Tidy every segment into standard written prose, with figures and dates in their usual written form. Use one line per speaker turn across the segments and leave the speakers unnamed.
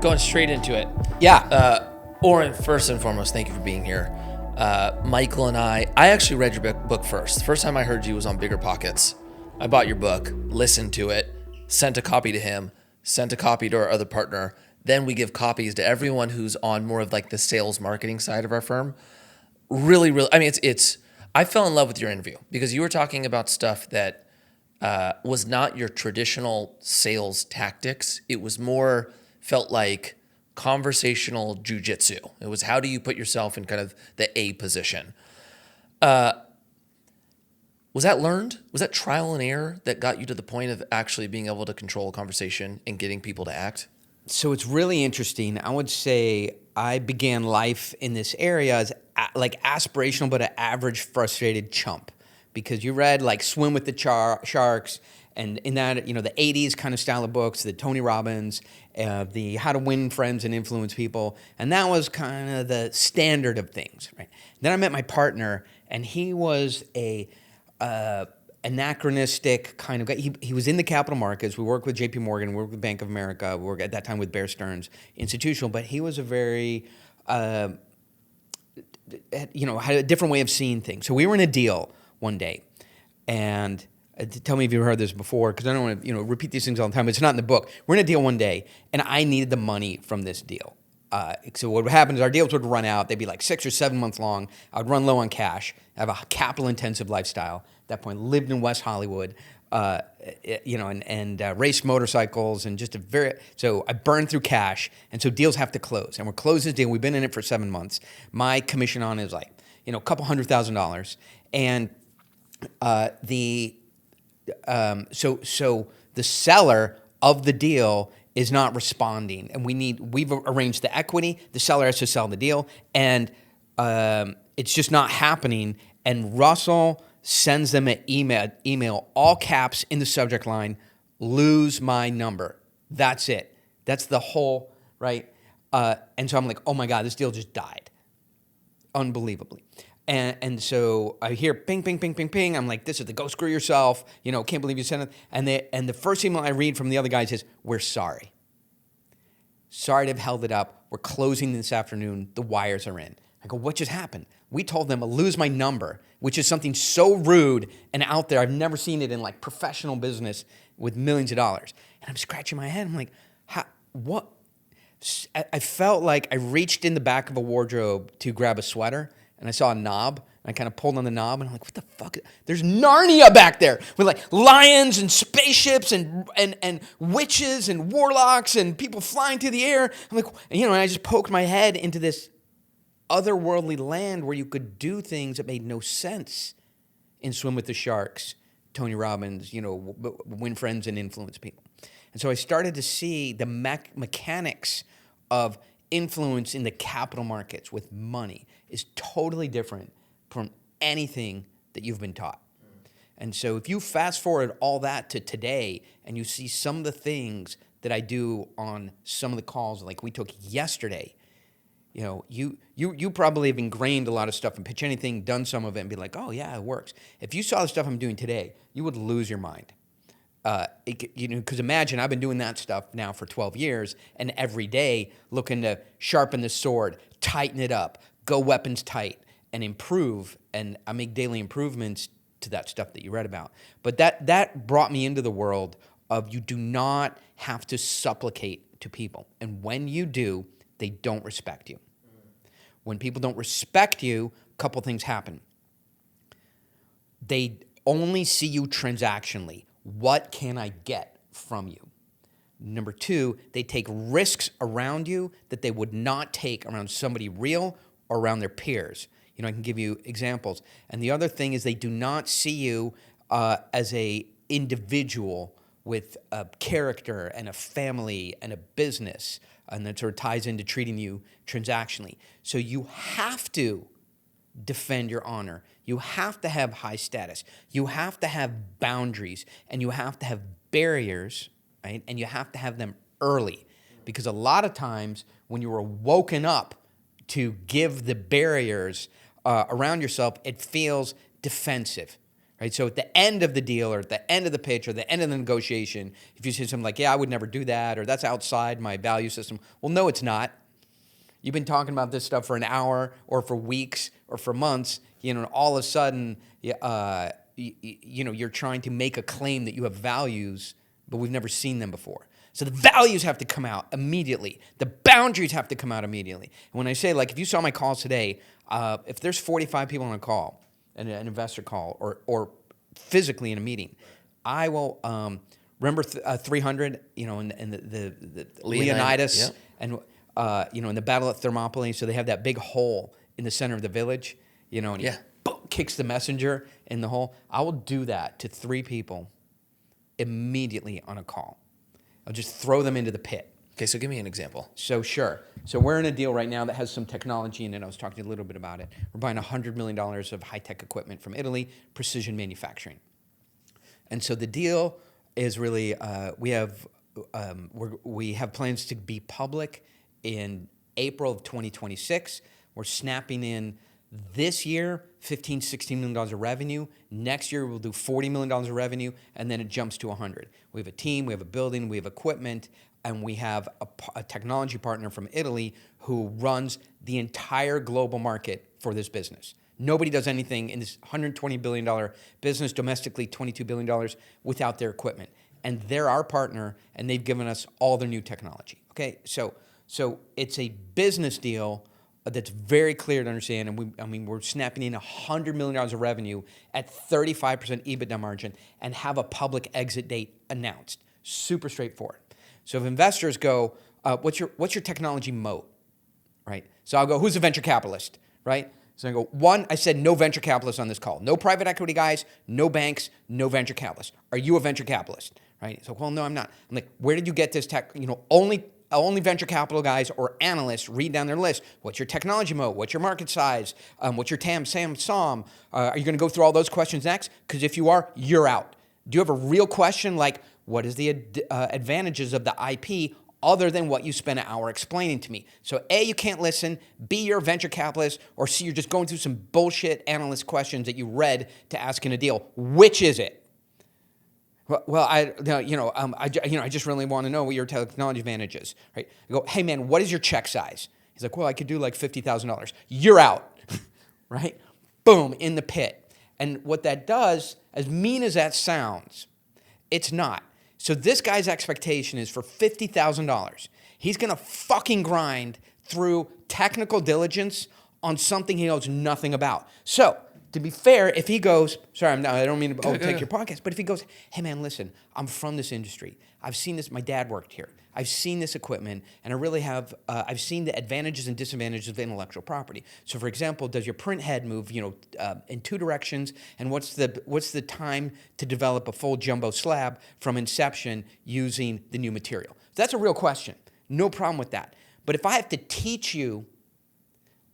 Going straight into it.
Yeah.
Oren, first and foremost, thank you for being here. Michael and I actually read your book first. The first time I heard you was on Bigger Pockets. I bought your book, listened to it, sent a copy to him, sent a copy to our other partner. Then we give copies to everyone who's on more of like the sales marketing side of our firm. Really, I mean, I fell in love with your interview because you were talking about stuff that was not your traditional sales tactics. It was more, felt like conversational jujitsu. It was how do you put yourself in kind of the A position. Was that learned? Was that trial and error that got you to the point of actually being able to control a conversation and getting people to act?
So it's really interesting. I would say I began life in this area as like aspirational, but an average frustrated chump. Because you read like Swim with the Sharks, and in that, you know, the 80s kind of style of books, the Tony Robbins, the How to Win Friends and Influence People. And that was kind of the standard of things, right? Then I met my partner, and he was a anachronistic kind of guy. He was in the capital markets. We worked with JP Morgan, we worked with Bank of America, we worked at that time with Bear Stearns, institutional, but he was a very, had a different way of seeing things. So we were in a deal one day, and tell me if you've heard this before, because I don't want to repeat these things all the time. It's not in the book. We're in a deal one day, and I needed the money from this deal. So what would happen is our deals would run out. They'd be like 6 or 7 months long. I would run low on cash. I have a capital-intensive lifestyle. At that point, lived in West Hollywood, and raced motorcycles, and so I burned through cash, and so deals have to close. And we're closing this deal. We've been in it for 7 months. My commission on it is like, a couple $100,000. And so the seller of the deal is not responding, and we've arranged the equity. The seller has to sell the deal, and it's just not happening. And Russell sends them an email, all caps in the subject line, lose my number. That's it. That's the whole, right? And so I'm like, oh my God, this deal just died. Unbelievably. And so I hear ping, ping, ping, ping, ping. I'm like, this is the go screw yourself. Can't believe you sent it. And the first email I read from the other guys is, we're sorry. Sorry to have held it up. We're closing this afternoon. The wires are in. I go, what just happened? We told them to lose my number, which is something so rude and out there. I've never seen it in like professional business with millions of dollars. And I'm scratching my head. I'm like, what? I felt like I reached in the back of a wardrobe to grab a sweater, and I saw a knob, and I kind of pulled on the knob, and I'm like, what the fuck? There's Narnia back there with like lions and spaceships and witches and warlocks and people flying through the air. I'm like, and I just poked my head into this otherworldly land where you could do things that made no sense in Swim with the Sharks, Tony Robbins, Win Friends and Influence People. And so I started to see the mechanics of influence in the capital markets with money is totally different from anything that you've been taught. And so if you fast forward all that to today and you see some of the things that I do on some of the calls like we took yesterday, you probably have ingrained a lot of stuff and pitch anything, done some of it and be like, oh yeah, it works. If you saw the stuff I'm doing today, you would lose your mind. Because imagine I've been doing that stuff now for 12 years and every day looking to sharpen the sword, tighten it up, go weapons tight, and improve. And I make daily improvements to that stuff that you read about. But that brought me into the world of you do not have to supplicate to people. And when you do, they don't respect you. When people don't respect you, a couple things happen. They only see you transactionally. What can I get from you? Number two, they take risks around you that they would not take around somebody real or around their peers. I can give you examples. And the other thing is they do not see you as a individual with a character and a family and a business, and that sort of ties into treating you transactionally. So you have to defend your honor. You have to have high status. You have to have boundaries, and you have to have barriers, right? And you have to have them early, because a lot of times when you are woken up to give the barriers around yourself, it feels defensive, right? So at the end of the deal or at the end of the pitch or the end of the negotiation, if you say something like, yeah, I would never do that, or that's outside my value system. Well, no, it's not. You've been talking about this stuff for an hour or for weeks or for months, and all of a sudden, you're trying to make a claim that you have values, but we've never seen them before. So the values have to come out immediately. The boundaries have to come out immediately. And when I say, like, if you saw my calls today, if there's 45 people on a call, an investor call, or physically in a meeting, I will remember 300, in the Leonidas, and in the Battle at Thermopylae. So they have that big hole in the center of the village, and he boom, kicks the messenger in the hole. I will do that to 3 people immediately on a call. I'll just throw them into the pit.
Okay, so give me an example.
So sure. So we're in a deal right now that has some technology in it. I was talking to you a little bit about it. We're buying $100 million of high-tech equipment from Italy, precision manufacturing. And so the deal is really we have plans to be public in April of 2026. We're snapping in this year, $15-16 million of revenue. Next year, we'll do $40 million of revenue, and then it jumps to 100. We have a team, we have a building, we have equipment, and we have a technology partner from Italy who runs the entire global market for this business. Nobody does anything in this $120 billion business, domestically $22 billion, without their equipment. And they're our partner, and they've given us all their new technology. Okay, so it's a business deal that's very clear to understand, and we're snapping in $100 million of revenue at 35% EBITDA margin and have a public exit date announced. Super straightforward. So if investors go, what's your technology moat, right? So I'll go, who's a venture capitalist, right? So I go, one, I said no venture capitalists on this call. No private equity guys, no banks, no venture capitalists. Are you a venture capitalist, right? So, well, no, I'm not. I'm like, where did you get this tech? Only venture capital guys or analysts read down their list. What's your technology moat? What's your market size? What's your TAM, SAM, SOM? Are you going to go through all those questions next? Because if you are, you're out. Do you have a real question like, what is the advantages of the IP other than what you spent an hour explaining to me? So A, you can't listen. B, you're a venture capitalist. Or C, you're just going through some bullshit analyst questions that you read to ask in a deal. Which is it? Well, I just really want to know what your technology advantage is, right? I go, hey man, what is your check size? He's like, well, I could do like $50,000. You're out, right? Boom, in the pit. And what that does, as mean as that sounds, it's not. So this guy's expectation is for $50,000. He's going to fucking grind through technical diligence on something he knows nothing about. So to be fair, if he goes, sorry, I don't mean to overtake your podcast, but if he goes, hey man, listen, I'm from this industry. I've seen this. My dad worked here. I've seen this equipment, and I really have. I've seen the advantages and disadvantages of intellectual property. So, for example, does your print head move, in 2 directions? And what's the time to develop a full jumbo slab from inception using the new material? So that's a real question. No problem with that. But if I have to teach you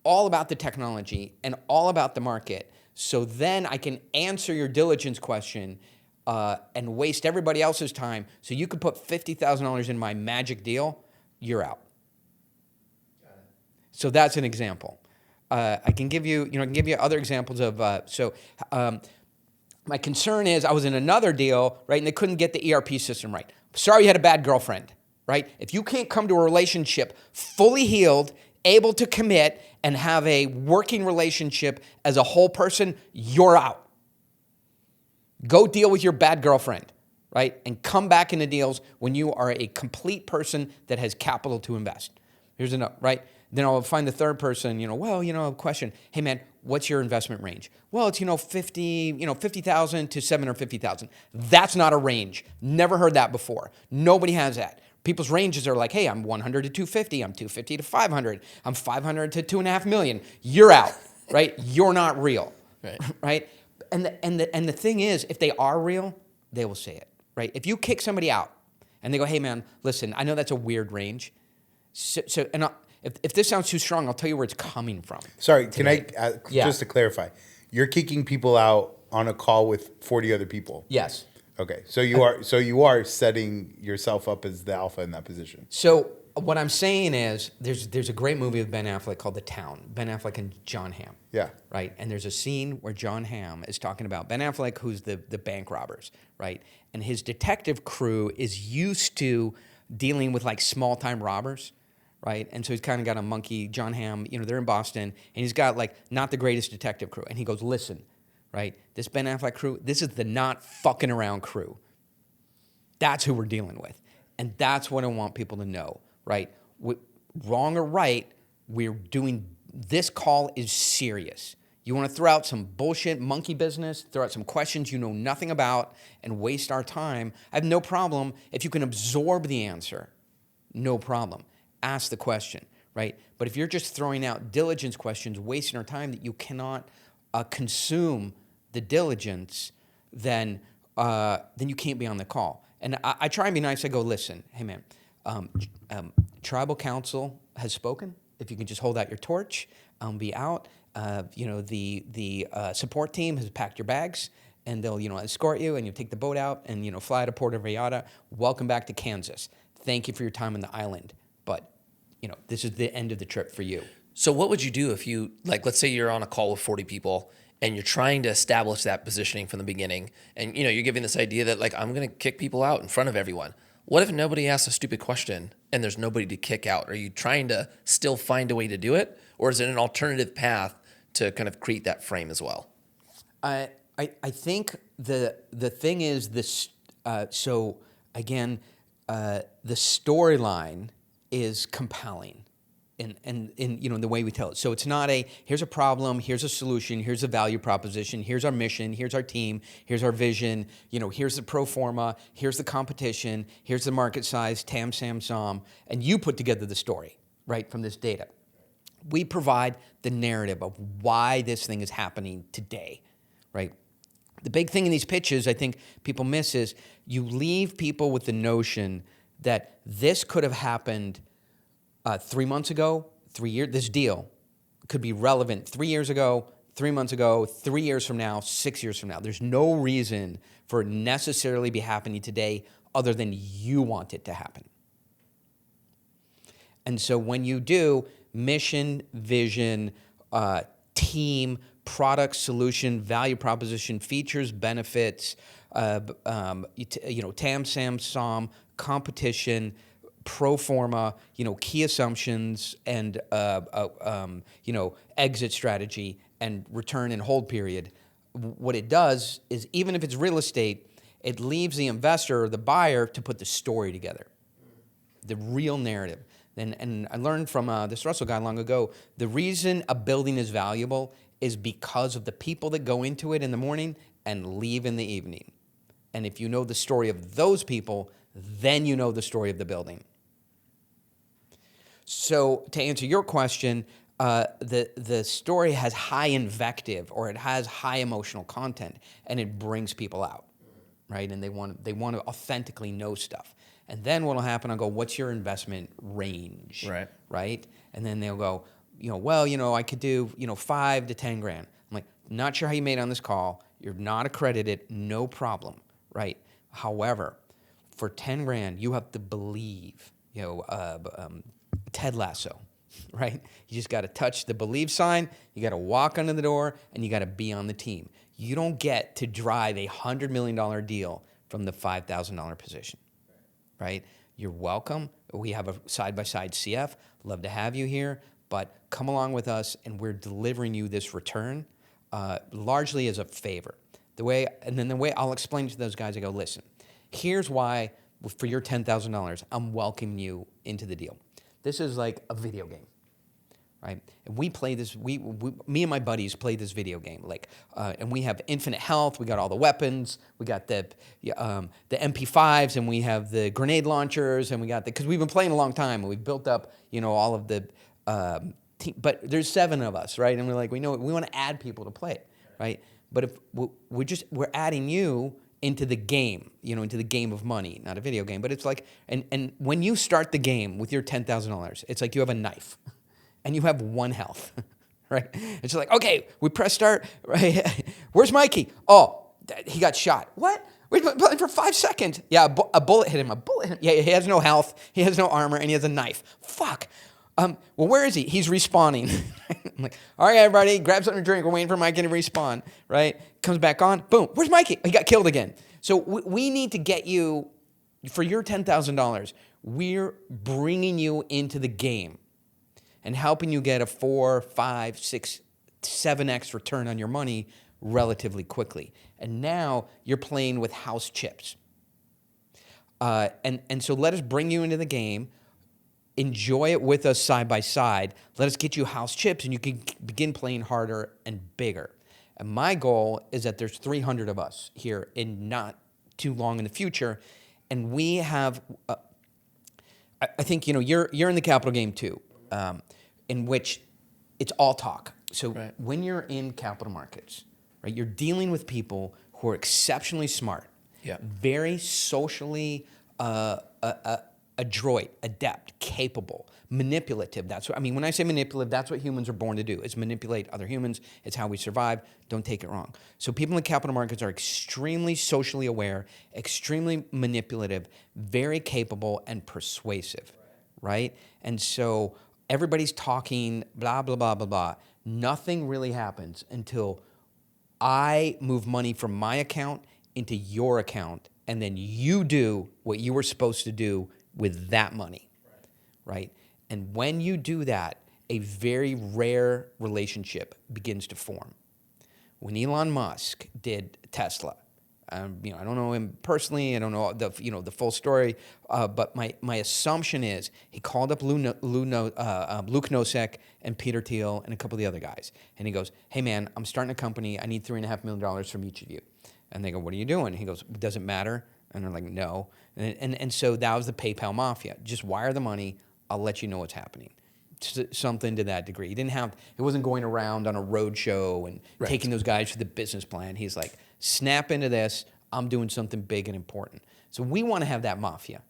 all about the technology and all about the market, so then I can answer your diligence question and waste everybody else's time so you could put $50,000 in my magic deal, you're out. Got it. So that's an example. I can give you other examples of, my concern is I was in another deal, right, and they couldn't get the ERP system right. Sorry you had a bad girlfriend, right? If you can't come to a relationship fully healed, able to commit, and have a working relationship as a whole person, you're out. Go deal with your bad girlfriend, right? And come back into deals when you are a complete person that has capital to invest. Here's a note, right? Then I'll find the third person, a question. Hey man, what's your investment range? Well, it's, 50,000 to 750,000. That's not a range. Never heard that before. Nobody has that. People's ranges are like, hey, I'm 100 to 250, I'm 250 to 500, I'm 500 to 2.5 million. You're out, right? You're not real, right? And the thing is, if they are real, they will say it, right? If you kick somebody out and they go, hey man, listen, I know that's a weird range. If this sounds too strong, I'll tell you where it's coming from.
Sorry, today. Can I, just to clarify, you're kicking people out on a call with 40 other people?
Yes.
Okay, so you are setting yourself up as the alpha in that position.
So what I'm saying is there's a great movie with Ben Affleck called The Town. Ben Affleck and John Hamm.
Yeah.
Right? And there's a scene where John Hamm is talking about Ben Affleck, who's the bank robbers, right? And his detective crew is used to dealing with like small time robbers, right? And so he's kind of got a monkey, John Hamm, they're in Boston, and he's got like not the greatest detective crew. And he goes, listen, right? This Ben Affleck crew, this is the not fucking around crew. That's who we're dealing with. And that's what I want people to know, right? Wrong or right, we're doing, this call is serious. You want to throw out some bullshit monkey business, throw out some questions you know nothing about, and waste our time. I have no problem if you can absorb the answer. No problem. Ask the question, right? But if you're just throwing out diligence questions, wasting our time that you cannot consume the diligence, then you can't be on the call. And I try and be nice. I go, listen, hey man, tribal council has spoken. If you can just hold out your torch, be out. The support team has packed your bags, and they'll escort you, and you take the boat out, and fly to Puerto Vallarta. Welcome back to Kansas. Thank you for your time on the island, but this is the end of the trip for you.
So what would you do if you, like, let's say you're on a call with 40 people and you're trying to establish that positioning from the beginning, and you're giving this idea that like, I'm going to kick people out in front of everyone. What if nobody asks a stupid question and there's nobody to kick out? Are you trying to still find a way to do it, or is it an alternative path to kind of create that frame as well?
I think the thing is this. So again, the storyline is compelling. In the way we tell it. So it's not here's a problem, here's a solution, here's a value proposition, here's our mission, here's our team, here's our vision, here's the pro forma, here's the competition, here's the market size, TAM, SAM, SOM, and you put together the story, right, from this data. We provide the narrative of why this thing is happening today, right? The big thing in these pitches I think people miss is you leave people with the notion that this could have happened 3 months ago, 3 years, this deal could be relevant 3 years ago, 3 months ago, 3 years from now, 6 years from now. There's no reason for it necessarily be happening today other than you want it to happen. And so when you do mission, vision, team, product, solution, value proposition, features, benefits, TAM, SAM, SOM, competition, pro forma, key assumptions, and exit strategy and return and hold period. What it does is, even if it's real estate, it leaves the investor or the buyer to put the story together, the real narrative. And I learned from this Russell guy long ago, the reason a building is valuable is because of the people that go into it in the morning and leave in the evening. And if you know the story of those people, then you know the story of the building. So to answer your question, the story has high invective, or it has high emotional content, and it brings people out, right? And they want to authentically know stuff. And then what will happen? I'll go, what's your investment range? Right? And then they'll go, I could do 5 to 10 grand. I'm like, not sure how you made on this call. You're not accredited, no problem, right? However, for 10 grand, you have to believe, Ted Lasso, right? You just got to touch the believe sign, you got to walk under the door, and you got to be on the team. You don't get to drive a $100 million deal from the $5,000 position, right? You're welcome. We have a side-by-side CF. Love to have you here, but come along with us, and we're delivering you this return largely as a favor. The way I'll explain to those guys, I go, listen, here's why for your $10,000, I'm welcoming you into the deal. This is like a video game, right? And we play this. Me and my buddies play this video game. And we have infinite health. We got all the weapons. We got the MP5s, and we have the grenade launchers, and we got because we've been playing a long time, and we've built up, all of the. But there's 7 of us, right? And we're like, we want to add people to play it, right? But if we're adding you into the game, into the game of money, not a video game. But it's like, and when you start the game with your $10,000, it's like you have a knife and you have 1 health, right? It's like, okay, we press start, right? Where's Mikey? Oh, he got shot. What? We've been playing for 5 seconds. Yeah, a bullet hit him. A bullet hit him. Yeah, he has no health. He has no armor, and he has a knife. Fuck. Well, where is he? He's respawning. I'm like, all right, everybody, grab something to drink. We're waiting for Mikey to respawn, right? Comes back on. Boom. Where's Mikey? He got killed again. So we need to get you, for your $10,000, we're bringing you into the game and helping you get a 4, 5, 6, 7x return on your money relatively quickly. And now you're playing with house chips. And so let us bring you into the game. Enjoy it with us side by side. Let us get you house chips, and you can begin playing harder and bigger. And my goal is that there's 300 of us here in not too long in the future, and we have. I think you're in the capital game too, in which it's all talk. So when you're in capital markets, right, you're dealing with people who are exceptionally smart, very socially adroit, adept, capable, manipulative. That's what I mean when I say manipulative. That's what humans are born to do. Is manipulate other humans. It's how we survive. Don't take it wrong. So people in the capital markets are extremely socially aware, extremely manipulative, very capable, and persuasive, right? And so everybody's talking blah blah blah blah blah. Nothing really happens until I move money from my account into your account, and then you do what you were supposed to do with that money, right? And when you do that, a very rare relationship begins to form. When Elon Musk did Tesla, I don't know him personally. I don't know the full story, but my assumption is he called up Luke Nosek and Peter Thiel and a couple of the other guys, and he goes, "Hey man, I'm starting a company. I need $3.5 million from each of you." And they go, "What are you doing?" And he goes, "Does it matter?" And they're like, "No." And so that was the PayPal mafia. Just wire the money. I'll let you know what's happening. Something to that degree. It wasn't going around on a road show and taking those guys for the business plan. He's like, snap into this. I'm doing something big and important. So we want to have that mafia,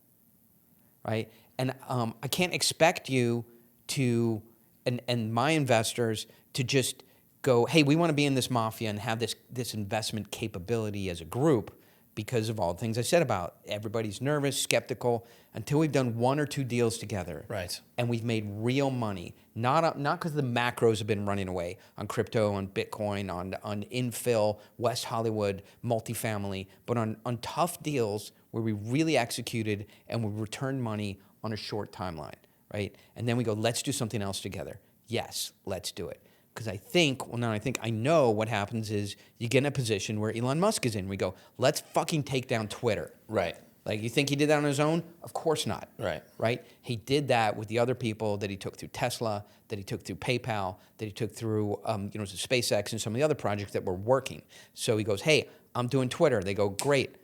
right? And I can't expect you to, and my investors to just go, hey, we want to be in this mafia and have this investment capability as a group because of all the things I said about everybody's nervous, skeptical, until we've done 1 or 2 deals together.
Right.
And we've made real money, not because the macros have been running away on crypto, on Bitcoin, on infill, West Hollywood, multifamily, but on tough deals where we really executed and we returned money on a short timeline, right? And then we go, let's do something else together. Yes, let's do it. Because I know what happens is you get in a position where Elon Musk is in. We go, let's fucking take down Twitter.
Right.
Like, you think he did that on his own? Of course not.
Right.
Right? He did that with the other people that he took through Tesla, that he took through PayPal, that he took through SpaceX and some of the other projects that were working. So he goes, hey, I'm doing Twitter. They go, great.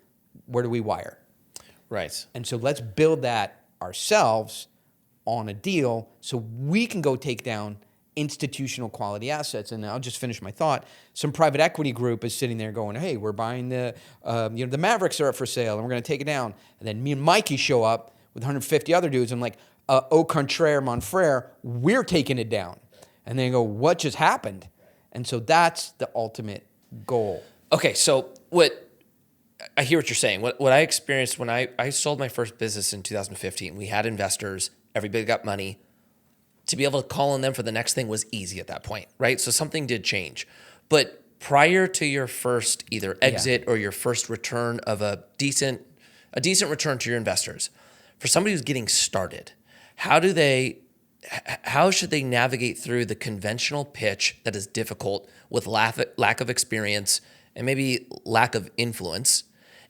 Where do we wire?
Right.
And so let's build that ourselves on a deal so we can go take down institutional quality assets. And I'll just finish my thought. Some private equity group is sitting there going, hey, we're buying the Mavericks are up for sale and we're going to take it down. And then me and Mikey show up with 150 other dudes. I'm like, au contraire, mon frere, we're taking it down. And they go, what just happened? And so that's the ultimate goal.
Okay, so I hear what you're saying. What I experienced when I sold my first business in 2015, we had investors, everybody got money. To be able to call on them for the next thing was easy at that point, right? So something did change. But prior to your first either exit or your first return of a decent return to your investors, for somebody who's getting started, how should they navigate through the conventional pitch that is difficult with lack of experience and maybe lack of influence,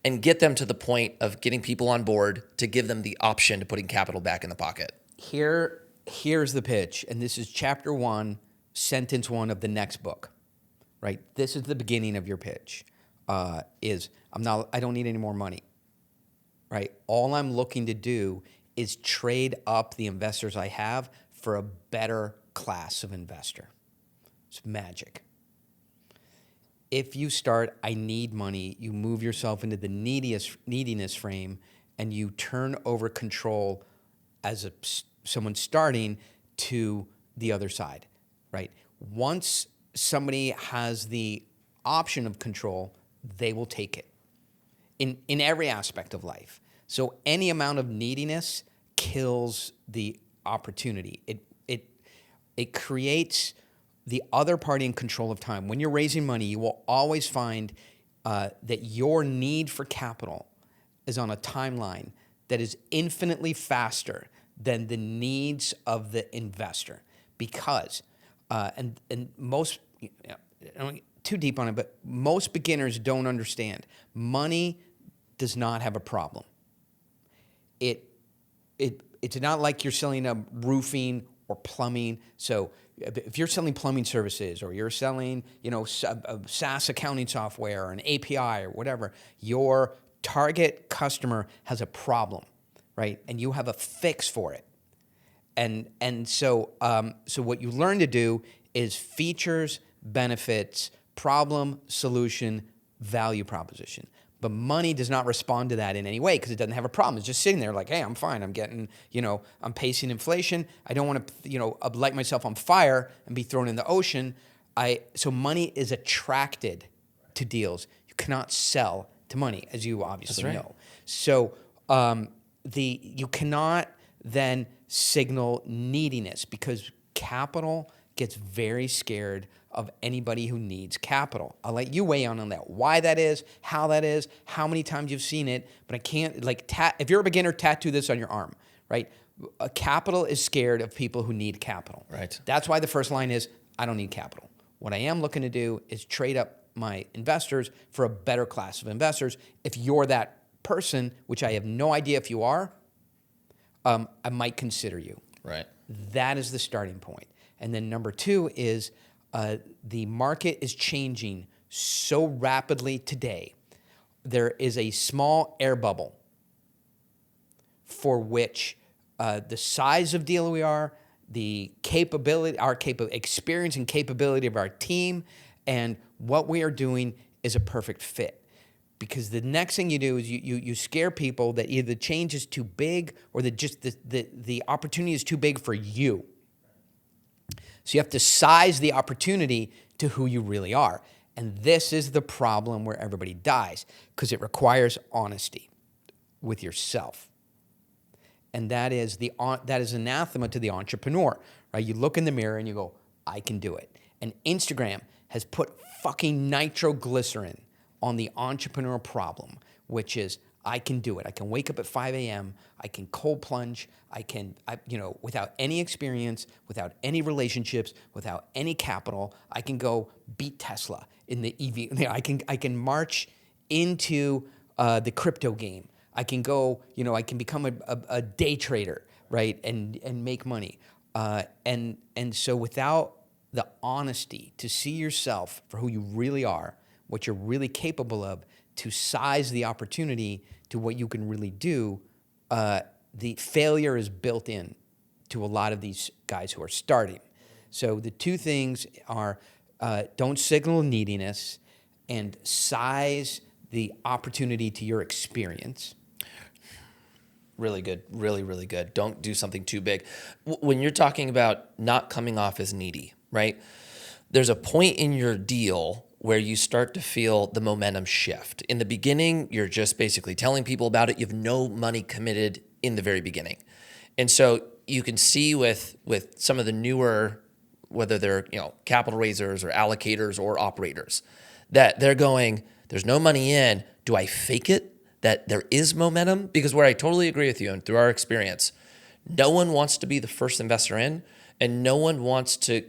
and get them to the point of getting people on board to give them the option to putting capital back in the pocket?
Here's the pitch, and this is chapter 1, sentence 1 of the next book, right? This is the beginning of your pitch. I don't need any more money, right? All I'm looking to do is trade up the investors I have for a better class of investor. It's magic. If you start, I need money, you move yourself into the neediness frame, and you turn over control as someone starting to the other side, right? Once somebody has the option of control, they will take it. in every aspect of life. So any amount of neediness kills the opportunity. It creates the other party in control of time. When you're raising money, you will always find that your need for capital is on a timeline that is infinitely faster than the needs of the investor, because and most, I don't get too deep on it, but most beginners don't understand money does not have a problem. It's not like you're selling a roofing or plumbing. So if you're selling plumbing services, or you're selling, a SaaS accounting software or an API or whatever, your target customer has a problem, right? And you have a fix for it. So what you learn to do is features, benefits, problem, solution, value proposition. But money does not respond to that in any way because it doesn't have a problem. It's just sitting there like, hey, I'm fine. I'm getting, I'm pacing inflation. I don't want to, light myself on fire and be thrown in the ocean. So money is attracted to deals. You cannot sell to money, as you obviously know. So you cannot then signal neediness, because capital gets very scared of anybody who needs capital. I'll let you weigh in on that. Why that is, how many times you've seen it, but I can't, if you're a beginner, tattoo this on your arm, right? Capital is scared of people who need capital.
Right.
That's why the first line is, I don't need capital. What I am looking to do is trade up my investors for a better class of investors. If you're that person, which I have no idea if you are, I might consider you.
Right.
That is the starting point. And then number two is the market is changing so rapidly today. There is a small air bubble for which the size of deal we are, the capability, experience and capability of our team, and what we are doing is a perfect fit. Because the next thing you do is you scare people that either the change is too big or that just the opportunity is too big for you. So you have to size the opportunity to who you really are. And this is the problem where everybody dies, because it requires honesty with yourself. And that is anathema to the entrepreneur, right? You look in the mirror and you go, I can do it. And Instagram has put fucking nitroglycerin on the entrepreneur problem, which is, I can do it. I can wake up at 5 a.m. I can cold plunge. Without any experience, without any relationships, without any capital, I can go beat Tesla in the EV. I can march into the crypto game. I can go, I can become a day trader, right, and make money. And so without the honesty to see yourself for who you really are, what you're really capable of, to size the opportunity to what you can really do, the failure is built in to a lot of these guys who are starting. So the two things are don't signal neediness and size the opportunity to your experience.
Really good. Really, really good. Don't do something too big. When you're talking about not coming off as needy, right? There's a point in your deal where you start to feel the momentum shift. In the beginning, you're just basically telling people about it. You have no money committed in the very beginning. And so you can see with some of the newer, whether they're capital raisers or allocators or operators, that they're going, there's no money in. Do I fake it that there is momentum? Because where I totally agree with you, and through our experience, no one wants to be the first investor in, and no one wants to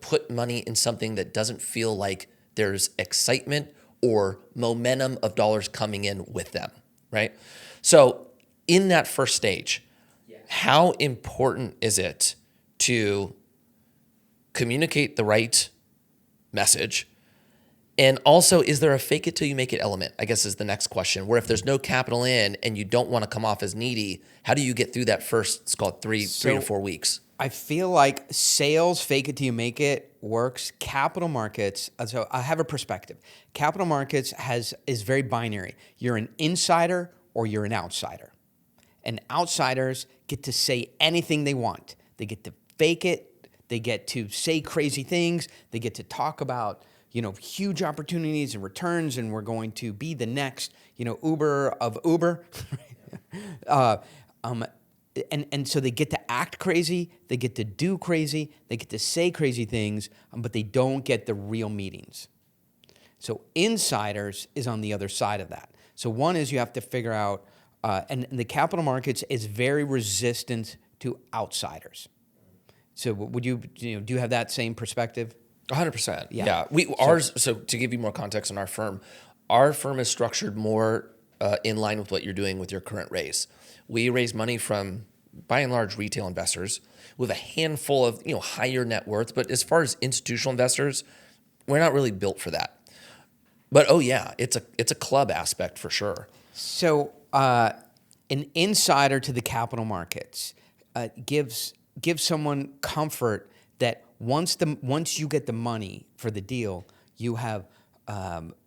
put money in something that doesn't feel like there's excitement or momentum of dollars coming in with them, right? So in that first stage, how important is it to communicate the right message? And also, is there a fake it till you make it element? I guess is the next question, where if there's no capital in and you don't want to come off as needy, how do you get through that first, it's called three to 4 weeks?
I feel like sales, fake it till you make it, works. Capital markets, so I have a perspective. Capital markets is very binary. You're an insider or you're an outsider. And outsiders get to say anything they want. They get to fake it. They get to say crazy things. They get to talk about, huge opportunities and returns, and we're going to be the next, Uber of Uber. And so they get to act crazy, they get to do crazy, they get to say crazy things, but they don't get the real meetings. So insiders is on the other side of that. So one is you have to figure out, and the capital markets is very resistant to outsiders. So would you do you have that same perspective?
100%.
Yeah.
So to give you more context on our firm is structured more in line with what you're doing with your current raise. We raise money from, by and large, retail investors with a handful of higher net worth. But as far as institutional investors, we're not really built for that. But it's a club aspect for sure.
So an insider to the capital markets gives someone comfort that once you get the money for the deal, you have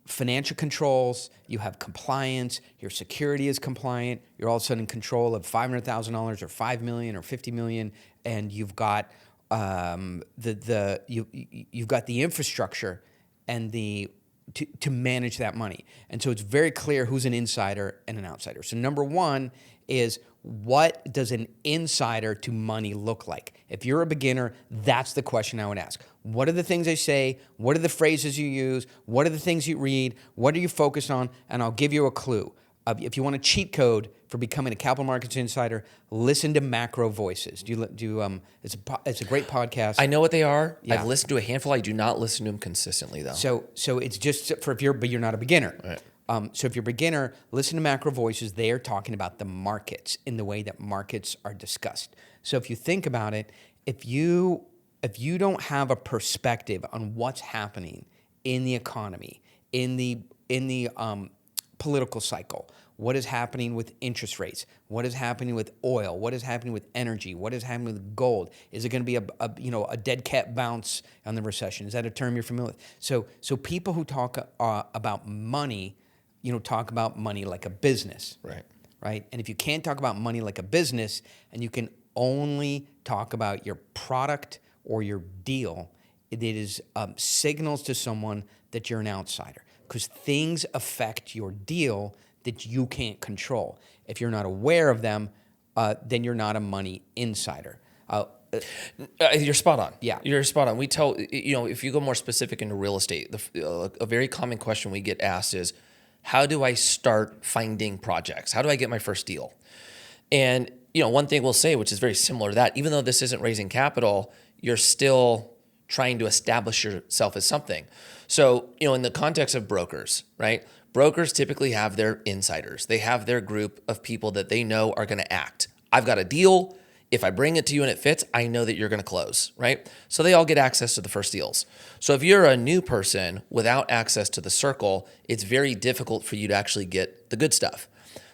financial controls, you have compliance, your security is compliant, you're all of a sudden in control of $500,000 or $5 million or $50 million, and you've got you've got the infrastructure and to manage that money. And so it's very clear who's an insider and an outsider. So number one is, what does an insider to money look like? If you're a beginner, that's the question I would ask. What are the things they say? What are the phrases you use? What are the things you read? What are you focused on? And I'll give you a clue. If you want a cheat code for becoming a capital markets insider, listen to Macro Voices. It's a great podcast.
I know what they are.
Yeah.
I've listened to a handful. I do not listen to them consistently, though.
So it's just but you're not a beginner.
Right.
So if you're a beginner, listen to Macro Voices. They are talking about the markets in the way that markets are discussed. So if you think about it, if you don't have a perspective on what's happening in the economy, in the political cycle, what is happening with interest rates, what is happening with oil, what is happening with energy, what is happening with gold, is it going to be a dead cat bounce on the recession? Is that a term you're familiar with? So people who talk about money, talk about money like a business. Right? And if you can't talk about money like a business, and you can only talk about your product or your deal, it is signals to someone that you're an outsider, because things affect your deal that you can't control. If you're not aware of them, then you're not a money insider.
You're spot on.
Yeah.
You're spot on. We tell, if you go more specific into real estate, a very common question we get asked is, how do I start finding projects? How do I get my first deal? And, one thing we'll say, which is very similar to that, even though this isn't raising capital, you're still trying to establish yourself as something. So, in the context of brokers, right? Brokers typically have their insiders. They have their group of people that they know are going to act. I've got a deal. If I bring it to you and it fits, I know that you're going to close, right? So they all get access to the first deals. So if you're a new person without access to the circle, it's very difficult for you to actually get the good stuff.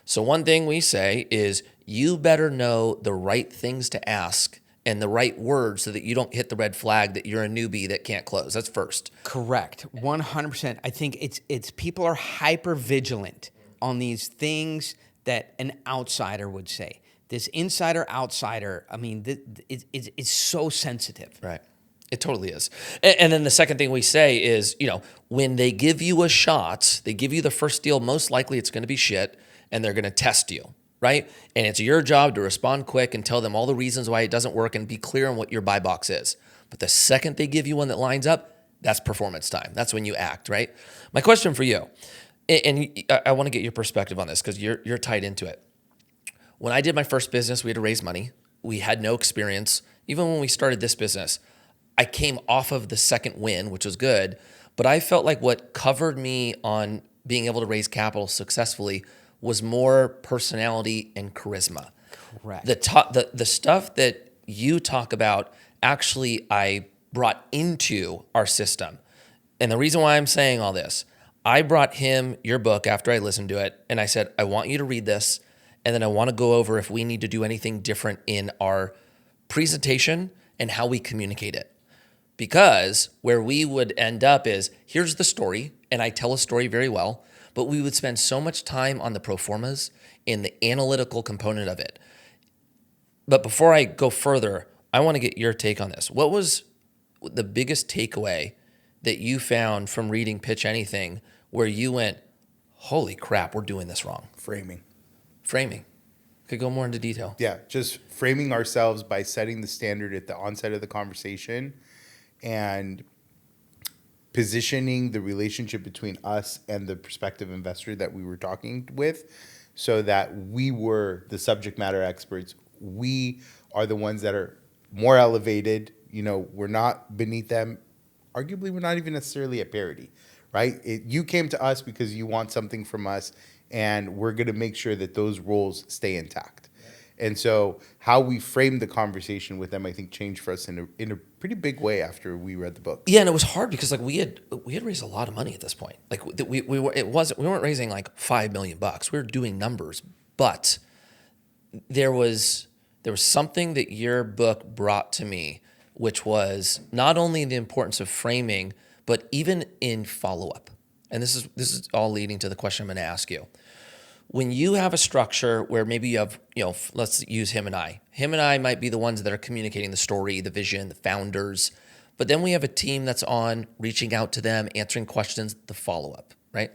So one thing we say is, you better know the right things to ask and the right words so that you don't hit the red flag that you're a newbie that can't close. That's first.
Correct. 100%. I think it's people are hyper vigilant on these things that an outsider would say. This insider-outsider, it's so sensitive.
Right. It totally is. And then the second thing we say is, when they give you a shot, they give you the first deal, most likely it's going to be shit, and they're going to test you, right? And it's your job to respond quick and tell them all the reasons why it doesn't work and be clear on what your buy box is. But the second they give you one that lines up, that's performance time. That's when you act, right? My question for you, and I want to get your perspective on this because you're tied into it. When I did my first business, we had to raise money. We had no experience. Even when we started this business, I came off of the second win, which was good, but I felt like what covered me on being able to raise capital successfully was more personality and charisma.
Correct.
The stuff that you talk about, actually, I brought into our system. And the reason why I'm saying all this, I brought him your book after I listened to it, and I said, I want you to read this. And then I want to go over if we need to do anything different in our presentation and how we communicate it. Because where we would end up is, here's the story, and I tell a story very well, but we would spend so much time on the pro formas and the analytical component of it. But before I go further, I want to get your take on this. What was the biggest takeaway that you found from reading Pitch Anything where you went, holy crap, we're doing this wrong? Framing. Could go more into detail.
Yeah, just framing ourselves by setting the standard at the onset of the conversation and positioning the relationship between us and the prospective investor that we were talking with so that we were the subject matter experts. We are the ones that are more elevated. You know, we're not beneath them. Arguably, we're not even necessarily at parity, right? You came to us because you want something from us, and we're going to make sure that those roles stay intact. And so how we framed the conversation with them, I think, changed for us in a pretty big way after we read the book.
Yeah, and it was hard because like we had raised a lot of money at this point. Like we weren't raising like $5 million. We were doing numbers, but there was something that your book brought to me, which was not only the importance of framing, but even in follow-up. And this is all leading to the question I'm going to ask you. When you have a structure where maybe you have, let's use him and I. Him and I might be the ones that are communicating the story, the vision, the founders. But then we have a team that's on reaching out to them, answering questions, the follow-up, right?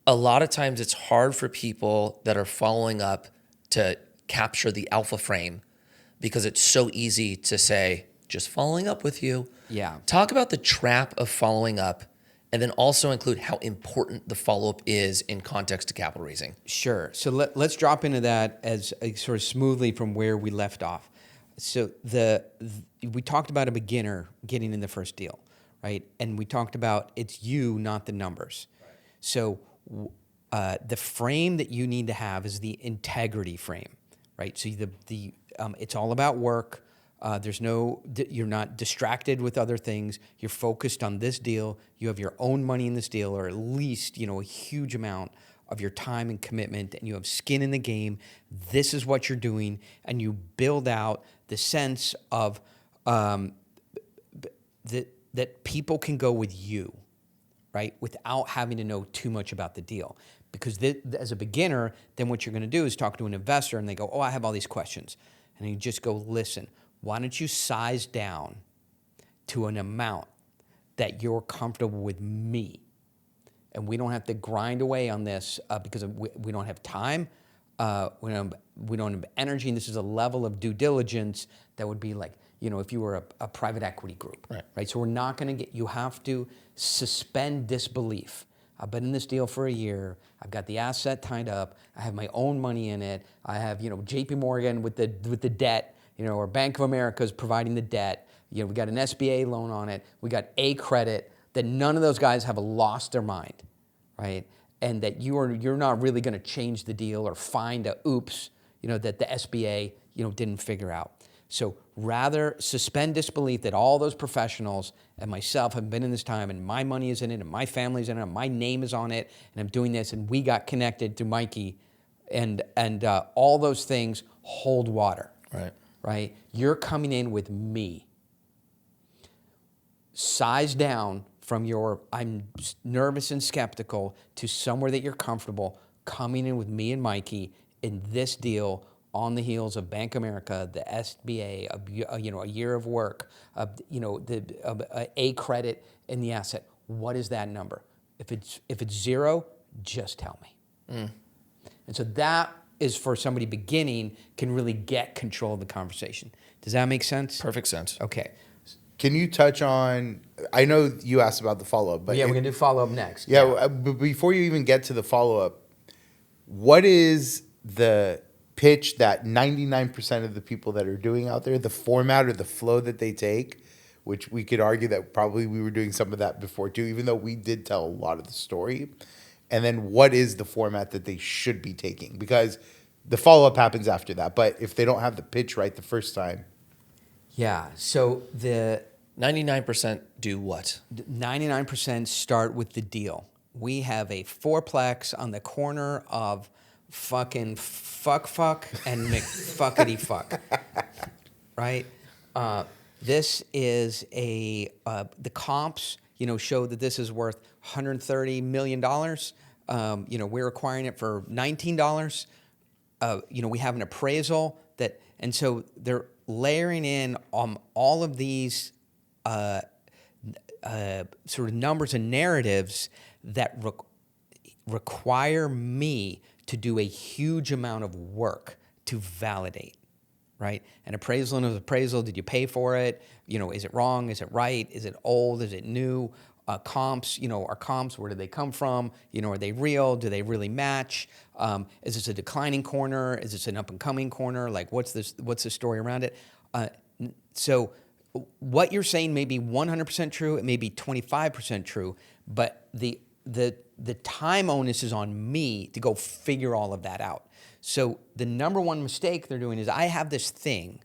A lot of times it's hard for people that are following up to capture the alpha frame because it's so easy to say, just following up with you.
Yeah.
Talk about the trap of following up, and then also include how important the follow-up is in context to capital raising.
Sure. So let's drop into that as sort of smoothly from where we left off. So we talked about a beginner getting in the first deal, right? And we talked about it's you, not the numbers. Right. So the frame that you need to have is the integrity frame, right? So it's all about work. You're not distracted with other things. You're focused on this deal. You have your own money in this deal, or at least, a huge amount of your time and commitment, and you have skin in the game. This is what you're doing, and you build out the sense of that people can go with you, right, without having to know too much about the deal. Because as a beginner, then what you're going to do is talk to an investor, and they go, oh, I have all these questions. And you just go, listen, why don't you size down to an amount that you're comfortable with me? And we don't have to grind away on this because we don't have time. We don't have energy. And this is a level of due diligence that would be like, if you were a private equity group. Right? So we're not going to you have to suspend disbelief. I've been in this deal for a year. I've got the asset tied up. I have my own money in it. I have, JP Morgan with the debt. Or Bank of America is providing the debt. We got an SBA loan on it. We got a credit that none of those guys have lost their mind, right? And that you're not really going to change the deal or find a oops, that the SBA, didn't figure out. So rather suspend disbelief that all those professionals and myself have been in this time, and my money is in it, and my family's in it, and my name is on it, and I'm doing this, and we got connected to Mikey, and all those things hold water. Right? You're coming in with me. Size down from your I'm nervous and skeptical to somewhere that you're comfortable, coming in with me and Mikey in this deal on the heels of Bank of America, the SBA, a year of work, a credit in the asset. What is that number? If it's zero, just tell me. And so that is for somebody beginning can really get control of the conversation. Does that make sense?
Perfect sense.
Okay.
Can you touch on, I know you asked about the follow-up, but
yeah, we're going to do follow-up next.
Yeah, but before you even get to the follow-up, what is the pitch that 99% of the people that are doing out there, the format or the flow that they take, which we could argue that probably we were doing some of that before too, even though we did tell a lot of the story. And then what is the format that they should be taking? Because the follow-up happens after that. But if they don't have the pitch right the first time.
Yeah. So the
99% do what?
99% start with the deal. We have a fourplex on the corner of fucking fuck and McFuckity fuck. Right? This is the comps, show that this is worth $130 million. We're acquiring it for $19. We have an appraisal and so they're layering in all of these sort of numbers and narratives that require me to do a huge amount of work to validate, right? An appraisal and an appraisal, did you pay for it? Is it wrong? Is it right? Is it old? Is it new? Comps, are comps, where do they come from? Are they real? Do they really match? Is this a declining corner? Is this an up and coming corner? Like, what's the story around it? So what you're saying may be 100% true. It may be 25% true, but the time onus is on me to go figure all of that out. So the number one mistake they're doing is, I have this thing,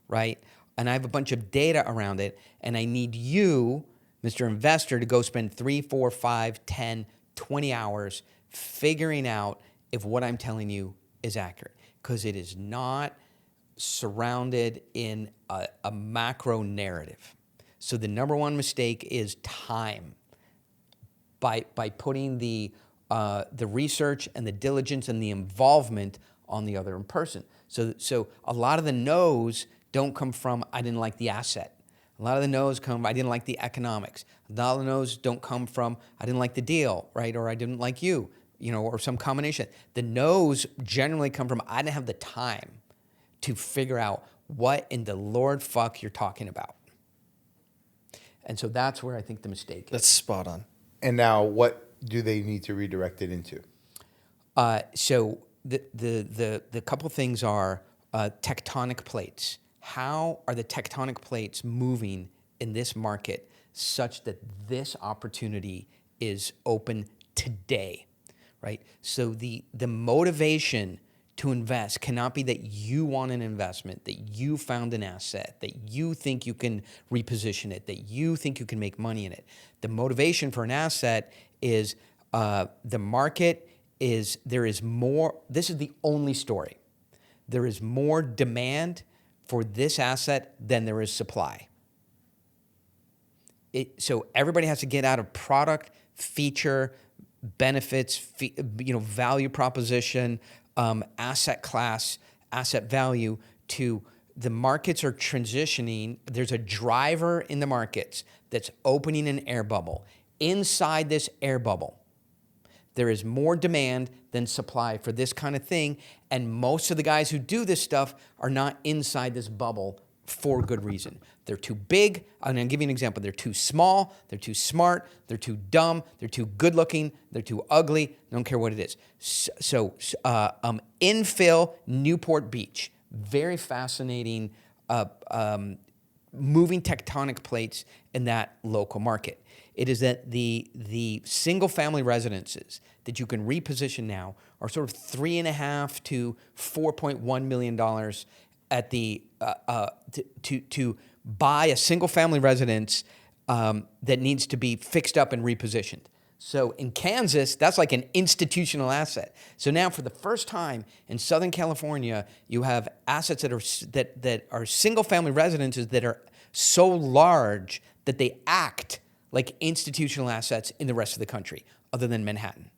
right? And I have a bunch of data around it, and I need you, Mr. Investor, to go spend 3, 4, 5, 10, 20 hours figuring out if what I'm telling you is accurate, because it is not surrounded in a macro narrative. So the number one mistake is time. By putting the research and the diligence and the involvement on the other person. So a lot of the no's don't come from, I didn't like the asset. A lot of the no's come, I didn't like the economics. A lot of the no's don't come from, I didn't like the deal, right? Or I didn't like you, or some combination. The no's generally come from, I didn't have the time to figure out what in the Lord fuck you're talking about. And so that's where I think the mistake is.
That's spot on.
And now, what do they need to redirect it into?
So the couple things are tectonic plates. How are the tectonic plates moving in this market such that this opportunity is open today, right? So the motivation to invest cannot be that you want an investment, that you found an asset, that you think you can reposition it, that you think you can make money in it. The motivation for an asset is the market is, there is more, this is the only story. There is more demand for this asset than there is supply. So everybody has to get out of product, feature, benefits, value proposition, asset class, asset value, to the markets are transitioning. There's a driver in the markets that's opening an air bubble. Inside this air bubble, there is more demand than supply for this kind of thing, and most of the guys who do this stuff are not inside this bubble for good reason. They're too big. I'm going to give you an example. They're too small. They're too smart. They're too dumb. They're too good looking. They're too ugly. I don't care what it is. So infill Newport Beach. Very fascinating moving tectonic plates in that local market. It is that the single family residences that you can reposition now are sort of $3.5 to $4.1 million at the to buy a single family residence that needs to be fixed up and repositioned. So in Kansas, that's like an institutional asset. So now, for the first time in Southern California, you have assets that are single family residences that are so large that they act like institutional assets in the rest of the country, other than Manhattan.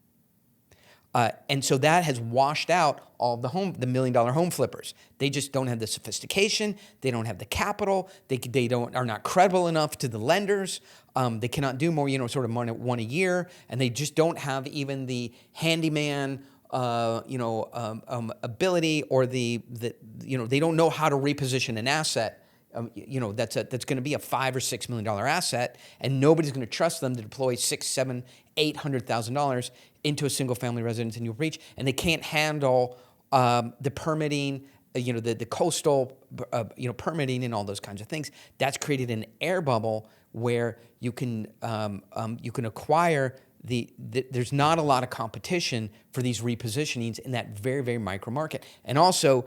And so that has washed out all the $1 million home flippers. They just don't have the sophistication. They don't have the capital. They are not credible enough to the lenders. They cannot do more, sort of one a year, and they just don't have even the handyman, ability, or they don't know how to reposition an asset. That's going to be a $5 or $6 million asset, and nobody's going to trust them to deploy $600,000, $700,000, $800,000 into a single family residence in Newport Beach, and they can't handle the permitting, the coastal, permitting and all those kinds of things. That's created an air bubble where you can acquire there's not a lot of competition for these repositionings in that very, very micro market. And also,